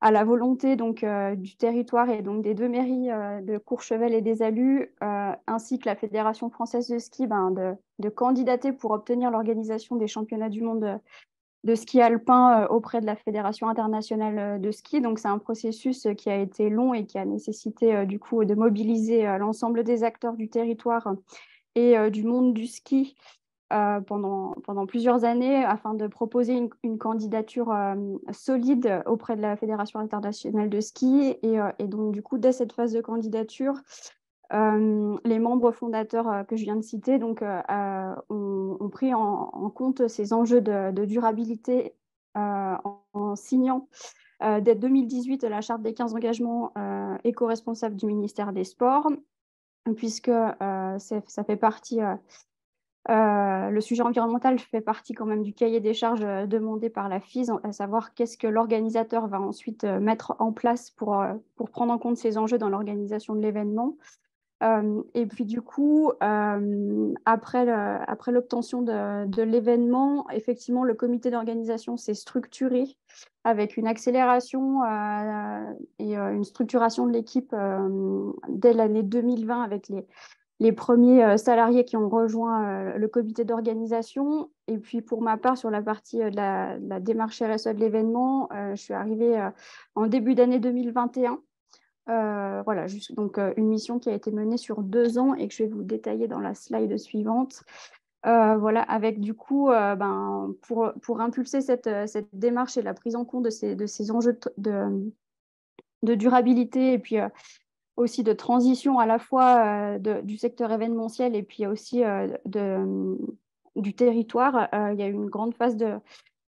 à la volonté du territoire et donc des 2 mairies de Courchevel et des Alus, ainsi que la Fédération française de ski, de candidater pour obtenir l'organisation des championnats du monde ski alpin auprès de la Fédération internationale de ski. Donc, c'est un processus qui a été long et qui a nécessité du coup de mobiliser l'ensemble des acteurs du territoire et du monde du ski pendant plusieurs années afin de proposer une candidature solide auprès de la Fédération internationale de ski. Et donc, du coup, dès cette phase de candidature, les membres fondateurs que je viens de citer ont pris en compte ces enjeux de durabilité en signant dès 2018 la charte des 15 engagements éco-responsables du ministère des Sports, puisque ça fait partie, le sujet environnemental fait partie quand même du cahier des charges demandé par la FIS, à savoir qu'est-ce que l'organisateur va ensuite mettre en place pour prendre en compte ces enjeux dans l'organisation de l'événement. Et puis du coup, après l'obtention de l'événement, effectivement, le comité d'organisation s'est structuré avec une accélération et une structuration de l'équipe dès l'année 2020 avec les premiers salariés qui ont rejoint le comité d'organisation. Et puis pour ma part, sur la partie de la démarche RSE de l'événement, je suis arrivée en début d'année 2021. Voilà, donc une mission qui a été menée sur 2 ans et que je vais vous détailler dans la slide suivante. Voilà, avec du coup, pour impulser cette démarche et la prise en compte de ces enjeux de durabilité et puis aussi de transition à la fois du secteur événementiel et puis aussi du territoire, il y a eu une grande phase de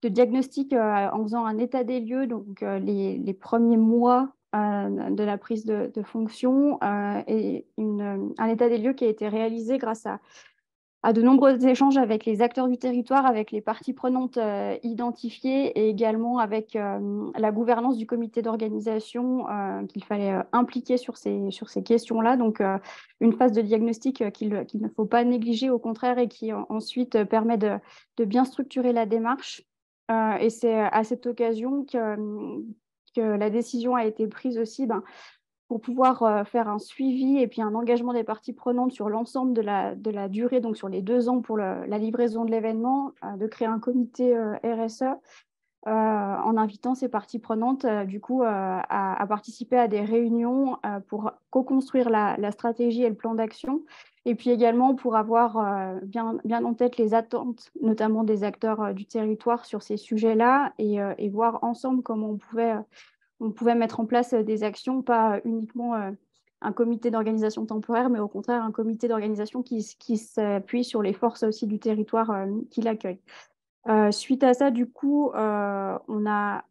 diagnostic en faisant un état des lieux, donc les premiers mois de la prise de fonction et un état des lieux qui a été réalisé grâce à de nombreux échanges avec les acteurs du territoire, avec les parties prenantes identifiées et également avec la gouvernance du comité d'organisation qu'il fallait impliquer sur ces questions-là. Donc, une phase de diagnostic qu'il ne faut pas négliger, au contraire, et qui ensuite permet de bien structurer la démarche. Et c'est à cette occasion que la décision a été prise aussi pour pouvoir faire un suivi et puis un engagement des parties prenantes sur l'ensemble de la durée, donc sur les 2 ans pour la livraison de l'événement, de créer un comité RSE en invitant ces parties prenantes du coup à participer à des réunions pour co-construire la stratégie et le plan d'action, et puis également pour avoir bien en tête les attentes, notamment des acteurs du territoire sur ces sujets-là, et voir ensemble comment on pouvait mettre en place des actions, pas uniquement un comité d'organisation temporaire, mais au contraire un comité d'organisation qui s'appuie sur les forces aussi du territoire qui l'accueille. Suite à ça, du coup, on a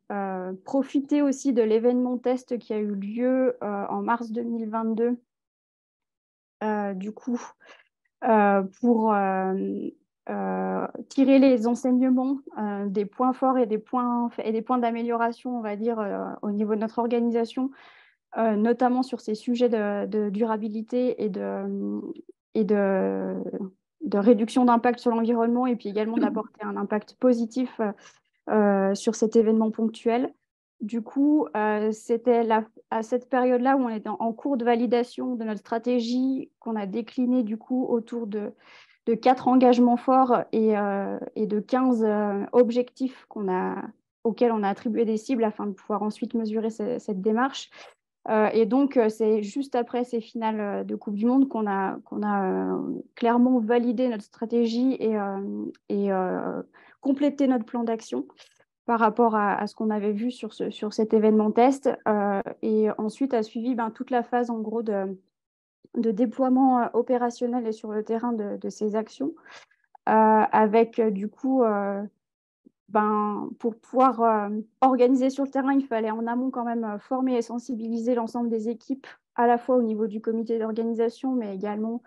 profité aussi de l'événement test qui a eu lieu en mars 2022, du coup, pour tirer les enseignements des points forts et des points d'amélioration, on va dire, au niveau de notre organisation, notamment sur ces sujets de durabilité et de réduction d'impact sur l'environnement, et puis également d'apporter un impact positif sur cet événement ponctuel. Du coup, c'était à cette période-là où on était en cours de validation de notre stratégie qu'on a déclinée du coup autour de 4 engagements forts et de 15 objectifs auxquels on a attribué des cibles afin de pouvoir ensuite mesurer cette démarche. Et donc, c'est juste après ces finales de Coupe du Monde qu'on a clairement validé notre stratégie et complété notre plan d'action par rapport à ce qu'on avait vu sur cet événement test. Et ensuite a suivi toute la phase en gros de déploiement opérationnel et sur le terrain de ces actions, avec du coup, pour pouvoir organiser sur le terrain, il fallait en amont quand même former et sensibiliser l'ensemble des équipes, à la fois au niveau du comité d'organisation, mais également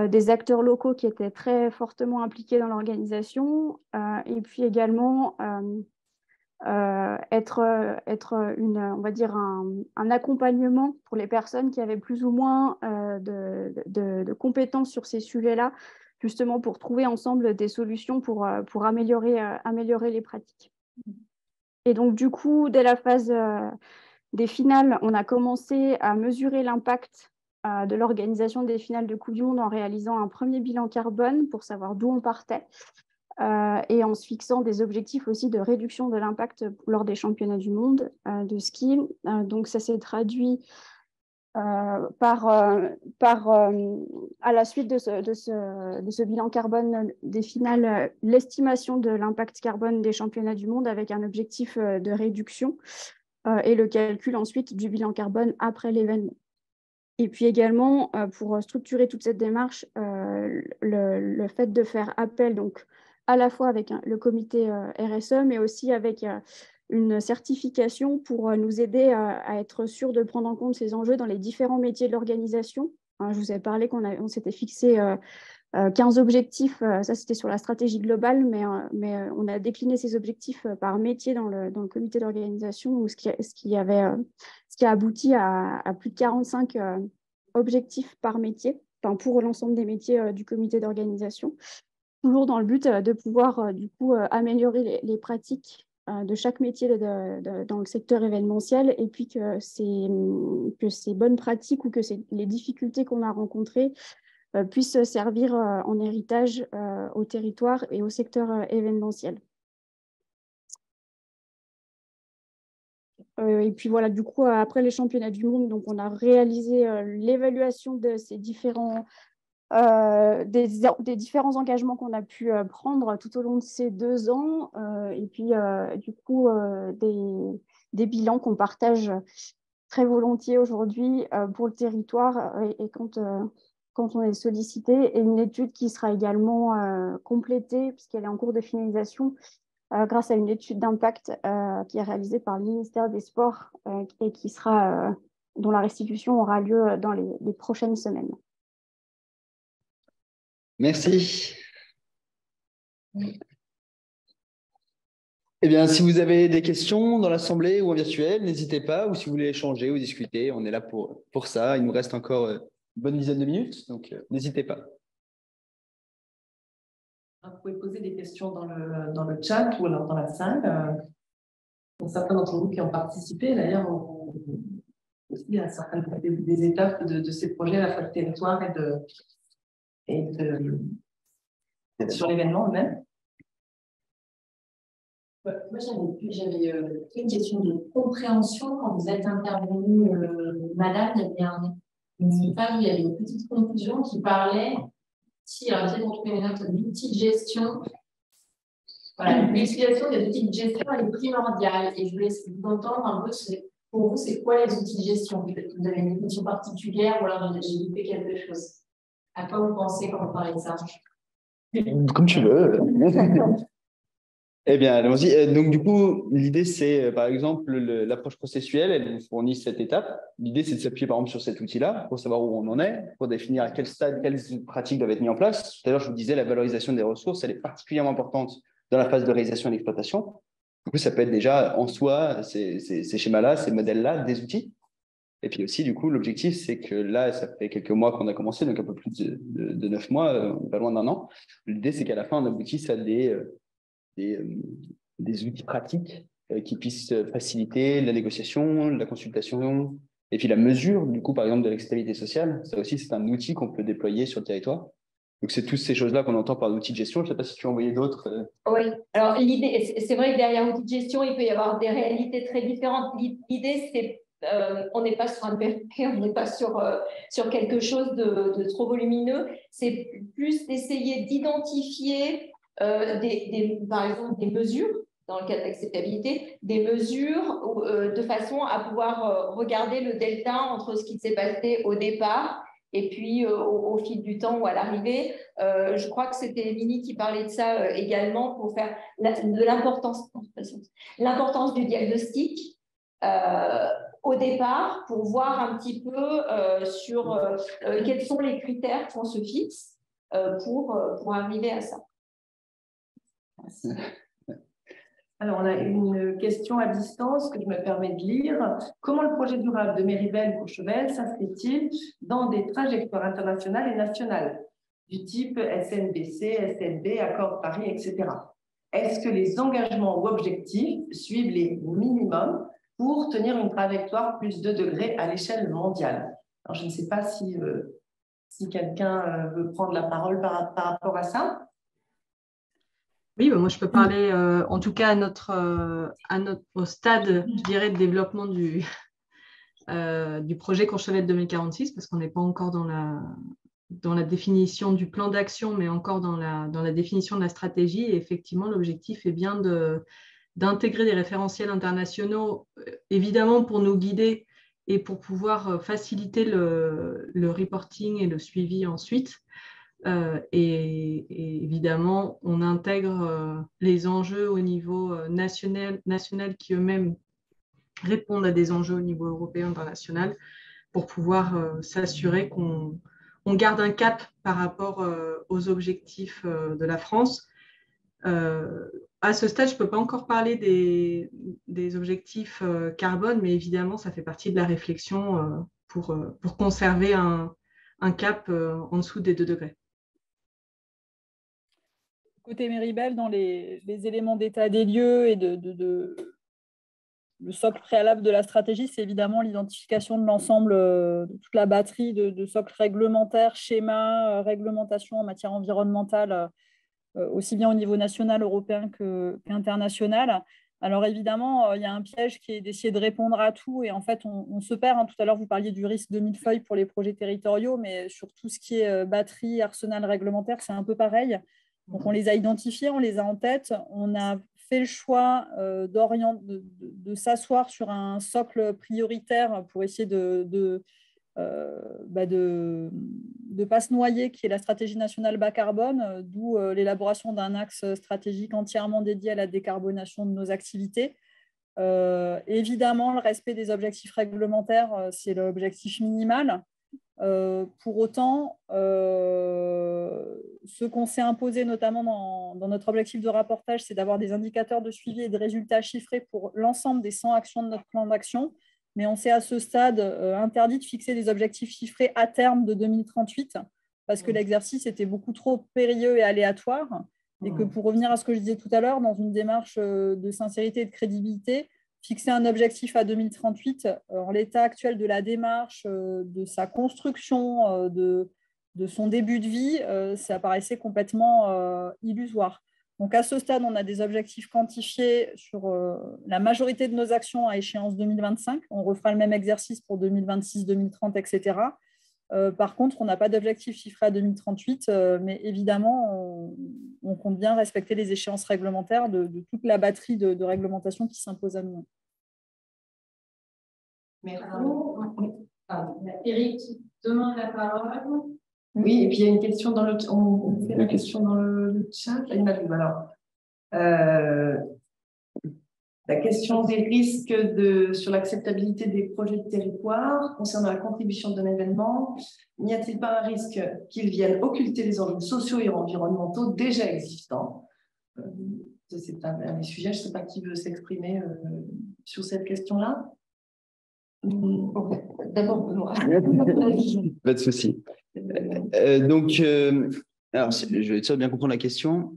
des acteurs locaux qui étaient très fortement impliqués dans l'organisation, et puis également être on va dire un accompagnement pour les personnes qui avaient plus ou moins de compétences sur ces sujets-là, justement pour trouver ensemble des solutions pour améliorer les pratiques. Et donc du coup, dès la phase des finales, on a commencé à mesurer l'impact de l'organisation des finales de Coupe du Monde en réalisant un premier bilan carbone pour savoir d'où on partait. et en se fixant des objectifs aussi de réduction de l'impact lors des championnats du monde de ski. Donc, ça s'est traduit à la suite de ce bilan carbone des finales, l'estimation de l'impact carbone des championnats du monde avec un objectif de réduction et le calcul ensuite du bilan carbone après l'événement. Et puis également, pour structurer toute cette démarche, le fait de faire appel donc, à la fois avec le comité RSE, mais aussi avec une certification pour nous aider à être sûr de prendre en compte ces enjeux dans les différents métiers de l'organisation. Je vous avais parlé qu'on s'était fixé 15 objectifs, ça c'était sur la stratégie globale, mais on a décliné ces objectifs par métier dans le comité d'organisation, ce qui a abouti à plus de 45 objectifs par métier, enfin, pour l'ensemble des métiers du comité d'organisation, toujours dans le but de pouvoir du coup améliorer les pratiques de chaque métier dans le secteur événementiel, et puis que ces bonnes pratiques ou que les difficultés qu'on a rencontrées puissent servir en héritage au territoire et au secteur événementiel. Et puis voilà, du coup, après les championnats du monde, donc on a réalisé l'évaluation de ces différents des différents engagements qu'on a pu prendre tout au long de ces 2 ans, et puis du coup des bilans qu'on partage très volontiers aujourd'hui pour le territoire et quand on est sollicité, et une étude qui sera également complétée puisqu'elle est en cours de finalisation grâce à une étude d'impact qui est réalisée par le ministère des Sports et dont la restitution aura lieu dans les prochaines semaines. Merci. Eh bien, si vous avez des questions dans l'Assemblée ou en virtuel, n'hésitez pas, ou si vous voulez échanger ou discuter, on est là pour ça. Il nous reste encore une bonne dizaine de minutes, donc n'hésitez pas. Vous pouvez poser des questions dans le chat ou alors dans la salle. Pour certains d'entre vous qui ont participé, d'ailleurs, aussi à certaines des étapes de ces projets, à la fois de territoire et sur l'événement même. Moi, j'avais une question de compréhension quand vous êtes intervenue, madame, il y avait une petite conclusion qui parlait, alors j'essaie de retrouver les notes, d'outils de gestion. Voilà, l'utilisation des outils de gestion est primordiale. Et je voulais vous entendre un peu, pour vous, c'est quoi les outils de gestion? Peut-être que vous avez une définition particulière ou alors j'ai loupé quelque chose. À quoi vous pensez quand vous parlez de ça? Comme tu veux. Eh bien, allons-y. Donc, du coup, l'idée, c'est, par exemple, l'approche processuelle, elle nous fournit cette étape. L'idée, c'est de s'appuyer, par exemple, sur cet outil-là pour savoir où on en est, pour définir à quel stade, quelles pratiques doivent être mises en place. Tout à l'heure, je vous disais, la valorisation des ressources, elle est particulièrement importante dans la phase de réalisation et d'exploitation. Du coup, ça peut être déjà en soi, ces schémas-là, ces modèles-là, des outils. Et puis aussi, du coup, l'objectif, c'est que là, ça fait quelques mois qu'on a commencé, donc un peu plus de 9 mois, pas loin d'1 an. L'idée, c'est qu'à la fin, on aboutisse à des outils pratiques qui puissent faciliter la négociation, la consultation, et puis la mesure, du coup, par exemple, de l'externalité sociale. Ça aussi, c'est un outil qu'on peut déployer sur le territoire. Donc, c'est toutes ces choses-là qu'on entend par outils de gestion. Je ne sais pas si tu as envoyé d'autres. Oui, alors l'idée, c'est vrai que derrière l'outil de gestion, il peut y avoir des réalités très différentes. L'idée, c'est on n'est pas sur un PRP, on n'est pas sur quelque chose de trop volumineux. C'est plus d'essayer d'identifier par exemple des mesures dans le cas d'acceptabilité, des mesures de façon à pouvoir regarder le delta entre ce qui s'est passé au départ et puis au fil du temps ou à l'arrivée. Je crois que c'était Émilie qui parlait de ça également pour faire de l'importance du diagnostic au départ pour voir un petit peu sur quels sont les critères qu'on se fixe pour arriver à ça. Merci. Alors, on a une question à distance que je me permets de lire. Comment le projet durable de Méribel-Courchevel s'inscrit-il dans des trajectoires internationales et nationales du type SNBC, SNB, Accord Paris, etc. Est-ce que les engagements ou objectifs suivent les minimums pour tenir une trajectoire plus 2 degrés à l'échelle mondiale? Alors, je ne sais pas si quelqu'un veut prendre la parole par rapport à ça. Oui, moi je peux parler en tout cas au stade, je dirais, de développement du projet Courchevel 2046, parce qu'on n'est pas encore dans la définition du plan d'action, mais encore dans la définition de la stratégie. Et effectivement, l'objectif est bien d'intégrer des référentiels internationaux, évidemment pour nous guider et pour pouvoir faciliter le reporting et le suivi ensuite. Et évidemment, on intègre les enjeux au niveau national qui eux-mêmes répondent à des enjeux au niveau européen, international, pour pouvoir s'assurer qu'on garde un cap par rapport aux objectifs de la France. À ce stade, je ne peux pas encore parler des objectifs carbone, mais évidemment, ça fait partie de la réflexion pour conserver un cap en dessous des 2 degrés. Côté Méribel, dans les éléments d'état des lieux et le socle préalable de la stratégie, c'est évidemment l'identification de l'ensemble, de toute la batterie de socles réglementaires, schémas, réglementations en matière environnementale, aussi bien au niveau national, européen qu'international. Alors évidemment, il y a un piège qui est d'essayer de répondre à tout et en fait, on se perd. Tout à l'heure, vous parliez du risque de millefeuille pour les projets territoriaux, mais sur tout ce qui est batterie, arsenal réglementaire, c'est un peu pareil. Donc, on les a identifiés, on les a en tête. On a fait le choix de s'asseoir sur un socle prioritaire pour essayer de ne pas se noyer, qui est la stratégie nationale bas carbone, d'où l'élaboration d'un axe stratégique entièrement dédié à la décarbonation de nos activités. Évidemment, le respect des objectifs réglementaires, c'est l'objectif minimal. Pour autant, ce qu'on s'est imposé notamment dans notre objectif de rapportage, c'est d'avoir des indicateurs de suivi et de résultats chiffrés pour l'ensemble des 100 actions de notre plan d'action. Mais on s'est à ce stade interdit de fixer des objectifs chiffrés à terme de 2038 parce que l'exercice était beaucoup trop périlleux et aléatoire. Et que pour revenir à ce que je disais tout à l'heure, dans une démarche de sincérité et de crédibilité, fixer un objectif à 2038, en l'état actuel de la démarche, de sa construction, de son début de vie, ça paraissait complètement illusoire. Donc à ce stade, on a des objectifs quantifiés sur la majorité de nos actions à échéance 2025. On refera le même exercice pour 2026, 2030, etc. Par contre, on n'a pas d'objectif chiffré à 2038, mais évidemment, on compte bien respecter les échéances réglementaires de toute la batterie de réglementation qui s'impose à nous. Merci. Eric demande la parole. Oui, et puis il y a une question dans le chat. On fait la question dans le chat. Alors, la question des risques sur l'acceptabilité des projets de territoire concernant la contribution d'un événement. N'y a-t-il pas un risque qu'ils viennent occulter les enjeux sociaux et environnementaux déjà existants? C'est un des sujets. Je ne sais pas qui veut s'exprimer sur cette question-là. D'abord, Benoît. Pas de souci. Alors, je vais être sûr de bien comprendre la question.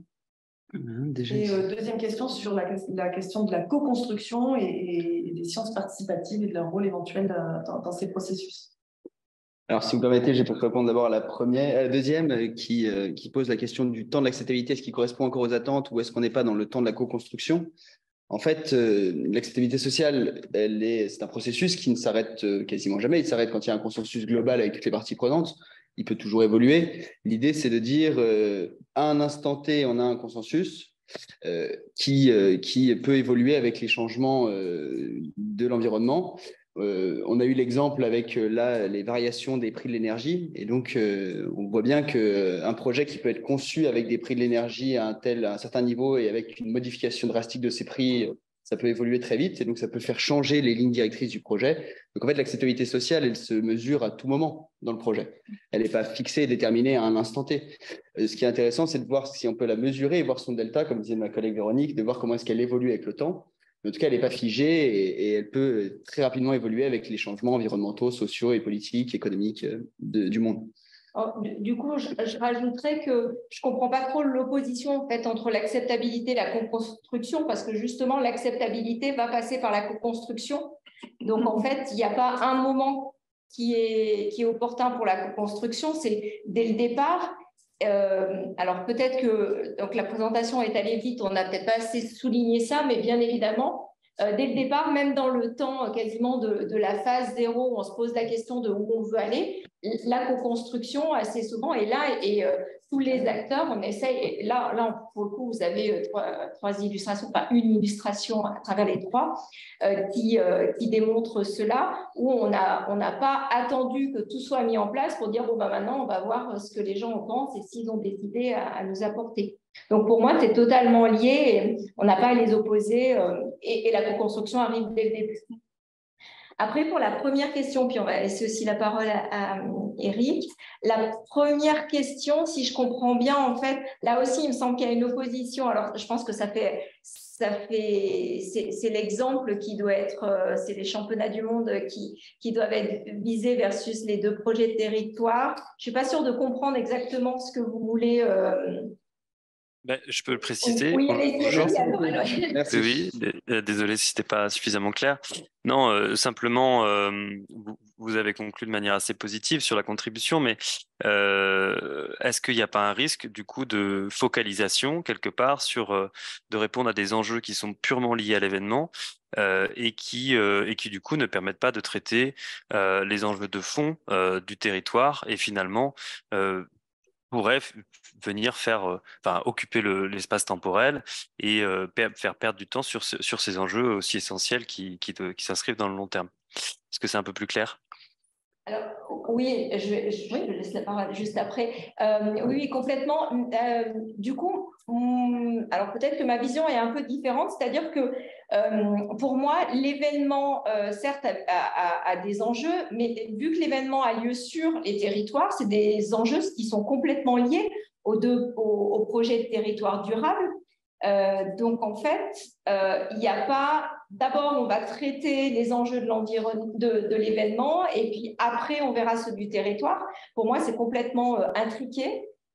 Déjà. Et deuxième question sur la question de la co-construction et des sciences participatives et de leur rôle éventuel dans ces processus. Alors, si vous permettez, je vais répondre d'abord à la deuxième qui pose la question du temps de l'acceptabilité. Est-ce qu'il correspond encore aux attentes ou est-ce qu'on n'est pas dans le temps de la co-construction? En fait, l'acceptabilité sociale, c'est un processus qui ne s'arrête quasiment jamais. Il s'arrête quand il y a un consensus global avec toutes les parties prenantes. Il peut toujours évoluer. L'idée, c'est de dire, à un instant T, on a un consensus qui peut évoluer avec les changements de l'environnement. On a eu l'exemple avec les variations des prix de l'énergie. Et donc, on voit bien qu'un projet qui peut être conçu avec des prix de l'énergie à un certain niveau et avec une modification drastique de ces prix, ça peut évoluer très vite. Et donc, ça peut faire changer les lignes directrices du projet. Donc, en fait, l'acceptabilité sociale, elle se mesure à tout moment dans le projet. Elle n'est pas fixée et déterminée à un instant T. Ce qui est intéressant, c'est de voir si on peut la mesurer et voir son delta, comme disait ma collègue Véronique, de voir comment est-ce qu'elle évolue avec le temps. En tout cas, elle n'est pas figée et elle peut très rapidement évoluer avec les changements environnementaux, sociaux et politiques, économiques du monde. Du coup, je rajouterais que je ne comprends pas trop l'opposition en fait, entre l'acceptabilité et la co-construction, parce que justement, l'acceptabilité va passer par la co-construction. Donc, en fait, il n'y a pas un moment qui est opportun pour la co-construction, c'est dès le départ. alors peut-être que donc, la présentation est allée vite, on n'a peut-être pas assez souligné ça, mais bien évidemment, dès le départ, même dans le temps quasiment de la phase 0, où on se pose la question de où on veut aller, la co-construction assez souvent est là et tous les acteurs, on essaye, et là pour le coup, vous avez trois illustrations, pas une illustration à travers les trois, qui démontrent cela, où on n'a pas attendu que tout soit mis en place pour dire, bon, bah, maintenant, on va voir ce que les gens en pensent et s'ils ont des idées à nous apporter. Donc, pour moi, c'est totalement lié. On n'a pas à les opposer et la co-construction arrive dès le début. Après, pour la première question, puis on va laisser aussi la parole à Eric. La première question, si je comprends bien, en fait, là aussi, il me semble qu'il y a une opposition. Alors, je pense que c'est l'exemple qui doit être, c'est les championnats du monde qui doivent être visés versus les deux projets de territoire. Je ne suis pas sûre de comprendre exactement ce que vous voulez. Ben, je peux le préciser. Oui, Merci. Oui, désolé si ce n'était pas suffisamment clair. Non, simplement, vous avez conclu de manière assez positive sur la contribution, mais est-ce qu'il n'y a pas un risque du coup de focalisation quelque part de répondre à des enjeux qui sont purement liés à l'événement et qui du coup ne permettent pas de traiter les enjeux de fond du territoire et finalement pourrait venir occuper l'espace temporel et faire perdre du temps sur ces enjeux aussi essentiels qui s'inscrivent dans le long terme. Est-ce que c'est un peu plus clair? Alors, oui, je laisse la parole juste après. Oui, complètement. Du coup, alors peut-être que ma vision est un peu différente, c'est-à-dire que pour moi, l'événement, certes, a des enjeux, mais vu que l'événement a lieu sur les territoires, c'est des enjeux qui sont complètement liés au projet de territoire durable. Donc, en fait, il n'y a pas... D'abord, on va traiter les enjeux de l'événement et puis après, on verra ceux du territoire. Pour moi, c'est complètement intriqué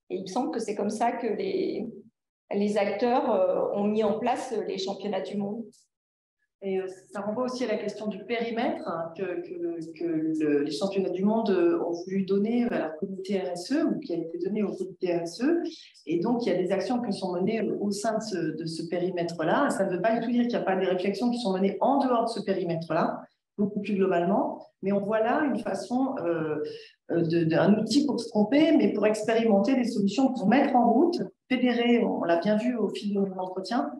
et il me semble que c'est comme ça que les acteurs ont mis en place les championnats du monde. Et ça renvoie aussi à la question du périmètre que les championnats du monde ont voulu donner à la communauté RSE ou qui a été donné au comité RSE. Et donc, il y a des actions qui sont menées au sein de ce périmètre-là. Ça ne veut pas du tout dire qu'il n'y a pas des réflexions qui sont menées en dehors de ce périmètre-là, beaucoup plus globalement. Mais on voit là une façon, un outil pour se tromper, mais pour expérimenter des solutions, pour mettre en route, fédérer, on l'a bien vu au fil de l'entretien,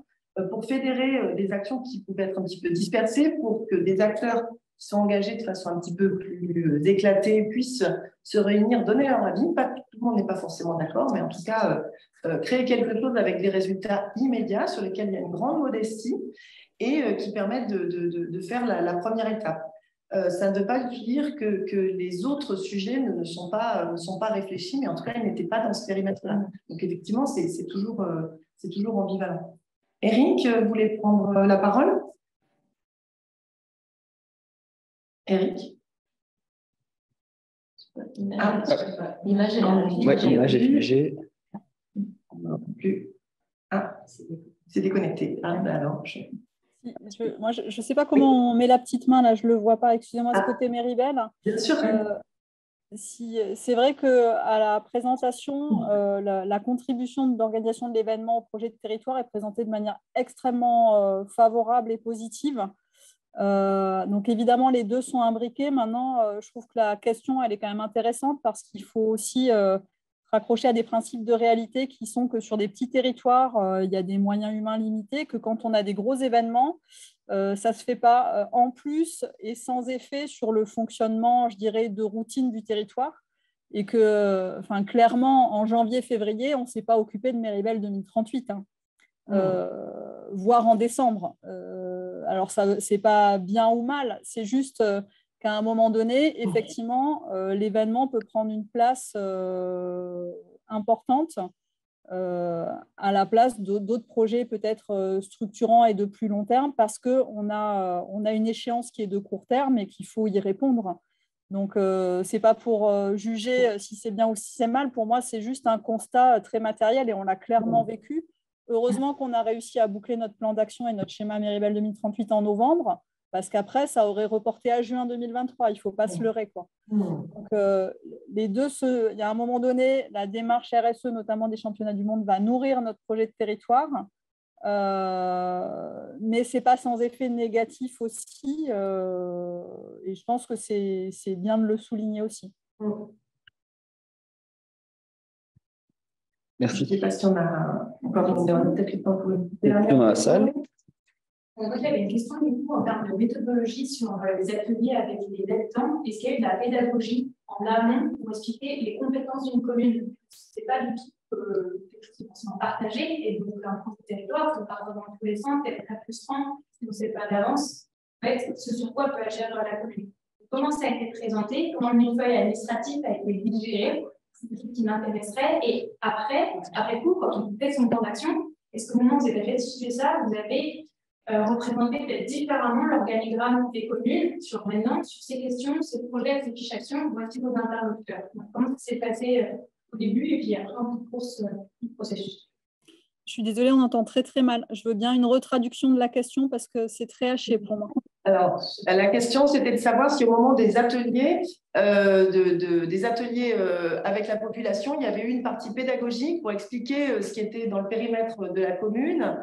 pour fédérer des actions qui pouvaient être un petit peu dispersées pour que des acteurs qui sont engagés de façon un petit peu plus éclatée puissent se réunir, donner leur avis. Pas, tout le monde n'est pas forcément d'accord, mais en tout cas, créer quelque chose avec des résultats immédiats sur lesquels il y a une grande modestie et qui permettent de faire la première étape. Ça ne veut pas dire que les autres sujets ne sont pas réfléchis, mais en tout cas, ils n'étaient pas dans ce périmètre-là. Donc, effectivement, c'est toujours ambivalent. Eric, vous voulez prendre la parole? L'image est figée. C'est déconnecté. Alors, moi, je ne sais pas comment on met la petite main, là, je ne le vois pas. Excusez-moi, ce côté Méribel. Bien sûr. C'est vrai qu'à la présentation, la contribution d'organisation de l'événement au projet de territoire est présentée de manière extrêmement favorable et positive. Donc évidemment, les deux sont imbriqués. Maintenant, je trouve que la question, elle est quand même intéressante parce qu'il faut aussi raccrocher à des principes de réalité qui sont que sur des petits territoires, il y a des moyens humains limités, que quand on a des gros événements, ça ne se fait pas en plus et sans effet sur le fonctionnement, je dirais, de routine du territoire. Et que, clairement, en janvier-février, on ne s'est pas occupé de Méribel 2038, voire en décembre. Alors, ce n'est pas bien ou mal, c'est juste qu'à un moment donné, effectivement, l'événement peut prendre une place importante à la place d'autres projets peut-être structurants et de plus long terme parce qu'on a une échéance qui est de court terme et qu'il faut y répondre. Donc, ce n'est pas pour juger si c'est bien ou si c'est mal. Pour moi, c'est juste un constat très matériel et on l'a clairement vécu. Heureusement qu'on a réussi à boucler notre plan d'action et notre schéma Méribel 2038 en novembre. parce qu'après, ça aurait reporté à juin 2023. Il ne faut pas se leurrer, quoi. Donc, les deux, il y a un moment donné, la démarche RSE, notamment des championnats du monde, va nourrir notre projet de territoire. Mais ce n'est pas sans effet négatif aussi. Et je pense que c'est bien de le souligner aussi. Merci. Je ne sais pas si on a encore peut-être le temps pour une dernière dans la salle. Moi, j'avais une question du coup en termes de méthodologie sur les ateliers avec les habitants. Est-ce qu'il y a eu de la pédagogie en amont pour expliquer les compétences d'une commune? Ce n'est pas du tout quelque chose qui est forcément partagé. Et donc, un projet de territoire, ça part dans tous les sens, c'est très frustrant si on ne sait pas d'avance. En fait, ce sur quoi peut agir la commune. Comment ça a été présenté? Comment le millefeuille administratif a été digéré? C'est quelque chose qui m'intéresserait. Et après coup, quand on fait son plan d'action, est-ce qu'au moment où vous avez restitué ça, vous avez représenter peut-être différemment l'organigramme des communes sur maintenant, sur ces questions, ces projets, ces fiches actions, voici vos interlocuteurs. Donc, comment ça s'est passé au début et puis après en course du processus? Je suis désolée, on entend très très mal. Je veux bien une retraduction de la question parce que c'est très haché pour moi. Alors, la question, c'était de savoir si au moment des ateliers, avec la population, il y avait eu une partie pédagogique pour expliquer ce qui était dans le périmètre de la commune.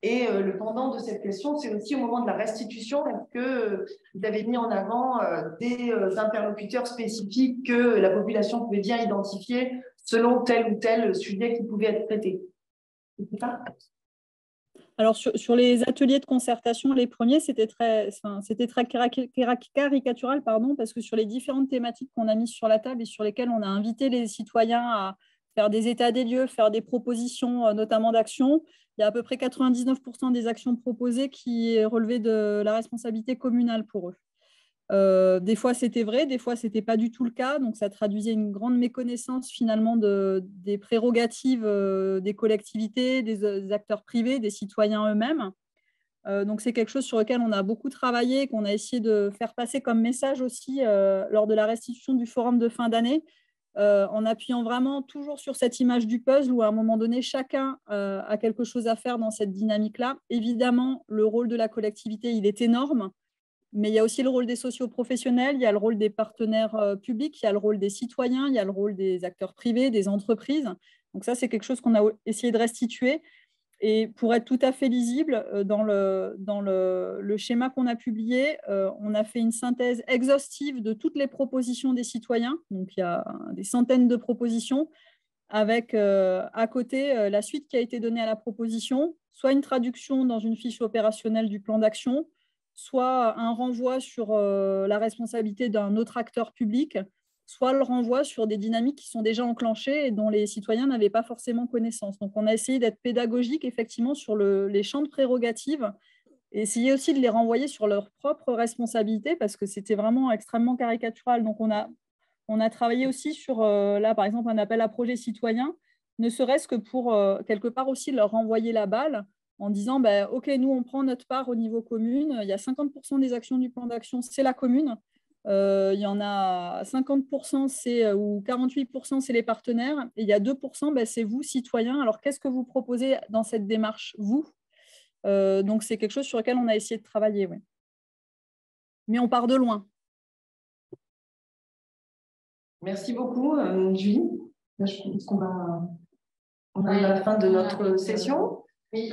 Et le pendant de cette question, c'est aussi au moment de la restitution, est-ce que vous avez mis en avant des interlocuteurs spécifiques que la population pouvait bien identifier selon tel ou tel sujet qui pouvait être traité? C'est ça ? Alors, sur les ateliers de concertation, les premiers, c'était très caricatural, parce que sur les différentes thématiques qu'on a mises sur la table et sur lesquelles on a invité les citoyens à faire des états des lieux, faire des propositions, notamment d'actions, il y a à peu près 99% des actions proposées qui relevaient de la responsabilité communale pour eux. Des fois, c'était vrai, des fois, ce n'était pas du tout le cas. Donc, ça traduisait une grande méconnaissance finalement des prérogatives des collectivités, des acteurs privés, des citoyens eux-mêmes. Donc, c'est quelque chose sur lequel on a beaucoup travaillé, qu'on a essayé de faire passer comme message aussi lors de la restitution du forum de fin d'année, en appuyant vraiment toujours sur cette image du puzzle où à un moment donné, chacun a quelque chose à faire dans cette dynamique-là. Évidemment, le rôle de la collectivité, il est énorme. Mais il y a aussi le rôle des socioprofessionnels, il y a le rôle des partenaires publics, il y a le rôle des citoyens, il y a le rôle des acteurs privés, des entreprises. Donc ça, c'est quelque chose qu'on a essayé de restituer. Et pour être tout à fait lisible, dans le schéma qu'on a publié, on a fait une synthèse exhaustive de toutes les propositions des citoyens. Donc il y a des centaines de propositions, avec à côté la suite qui a été donnée à la proposition, soit une traduction dans une fiche opérationnelle du plan d'action, soit un renvoi sur la responsabilité d'un autre acteur public, soit le renvoi sur des dynamiques qui sont déjà enclenchées et dont les citoyens n'avaient pas forcément connaissance. Donc, on a essayé d'être pédagogique, effectivement, sur les champs de prérogatives et essayer aussi de les renvoyer sur leurs propres responsabilités parce que c'était vraiment extrêmement caricatural. Donc, on a travaillé aussi sur, là, par exemple, un appel à projet citoyen, ne serait-ce que pour, quelque part aussi, leur renvoyer la balle en disant, OK, nous, on prend notre part au niveau commune. Il y a 50% des actions du plan d'action, c'est la commune. Il y en a 50% ou 48%, c'est les partenaires. Et il y a 2%, c'est vous, citoyens. Alors, qu'est-ce que vous proposez dans cette démarche, vous? Donc, c'est quelque chose sur lequel on a essayé de travailler. Ouais. Mais on part de loin. Merci beaucoup, Julie. Là, je pense qu'on arrive à la fin de notre session. Oui,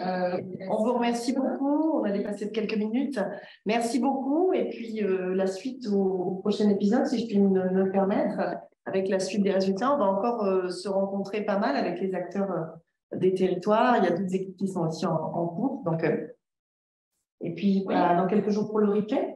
on vous remercie beaucoup. On a dépassé de quelques minutes. Merci beaucoup. Et puis, la suite au prochain épisode, si je puis me permettre, avec la suite des résultats, on va encore se rencontrer pas mal avec les acteurs des territoires. Il y a d'autres équipes qui sont aussi en cours. Donc, et puis, dans quelques jours pour le replay.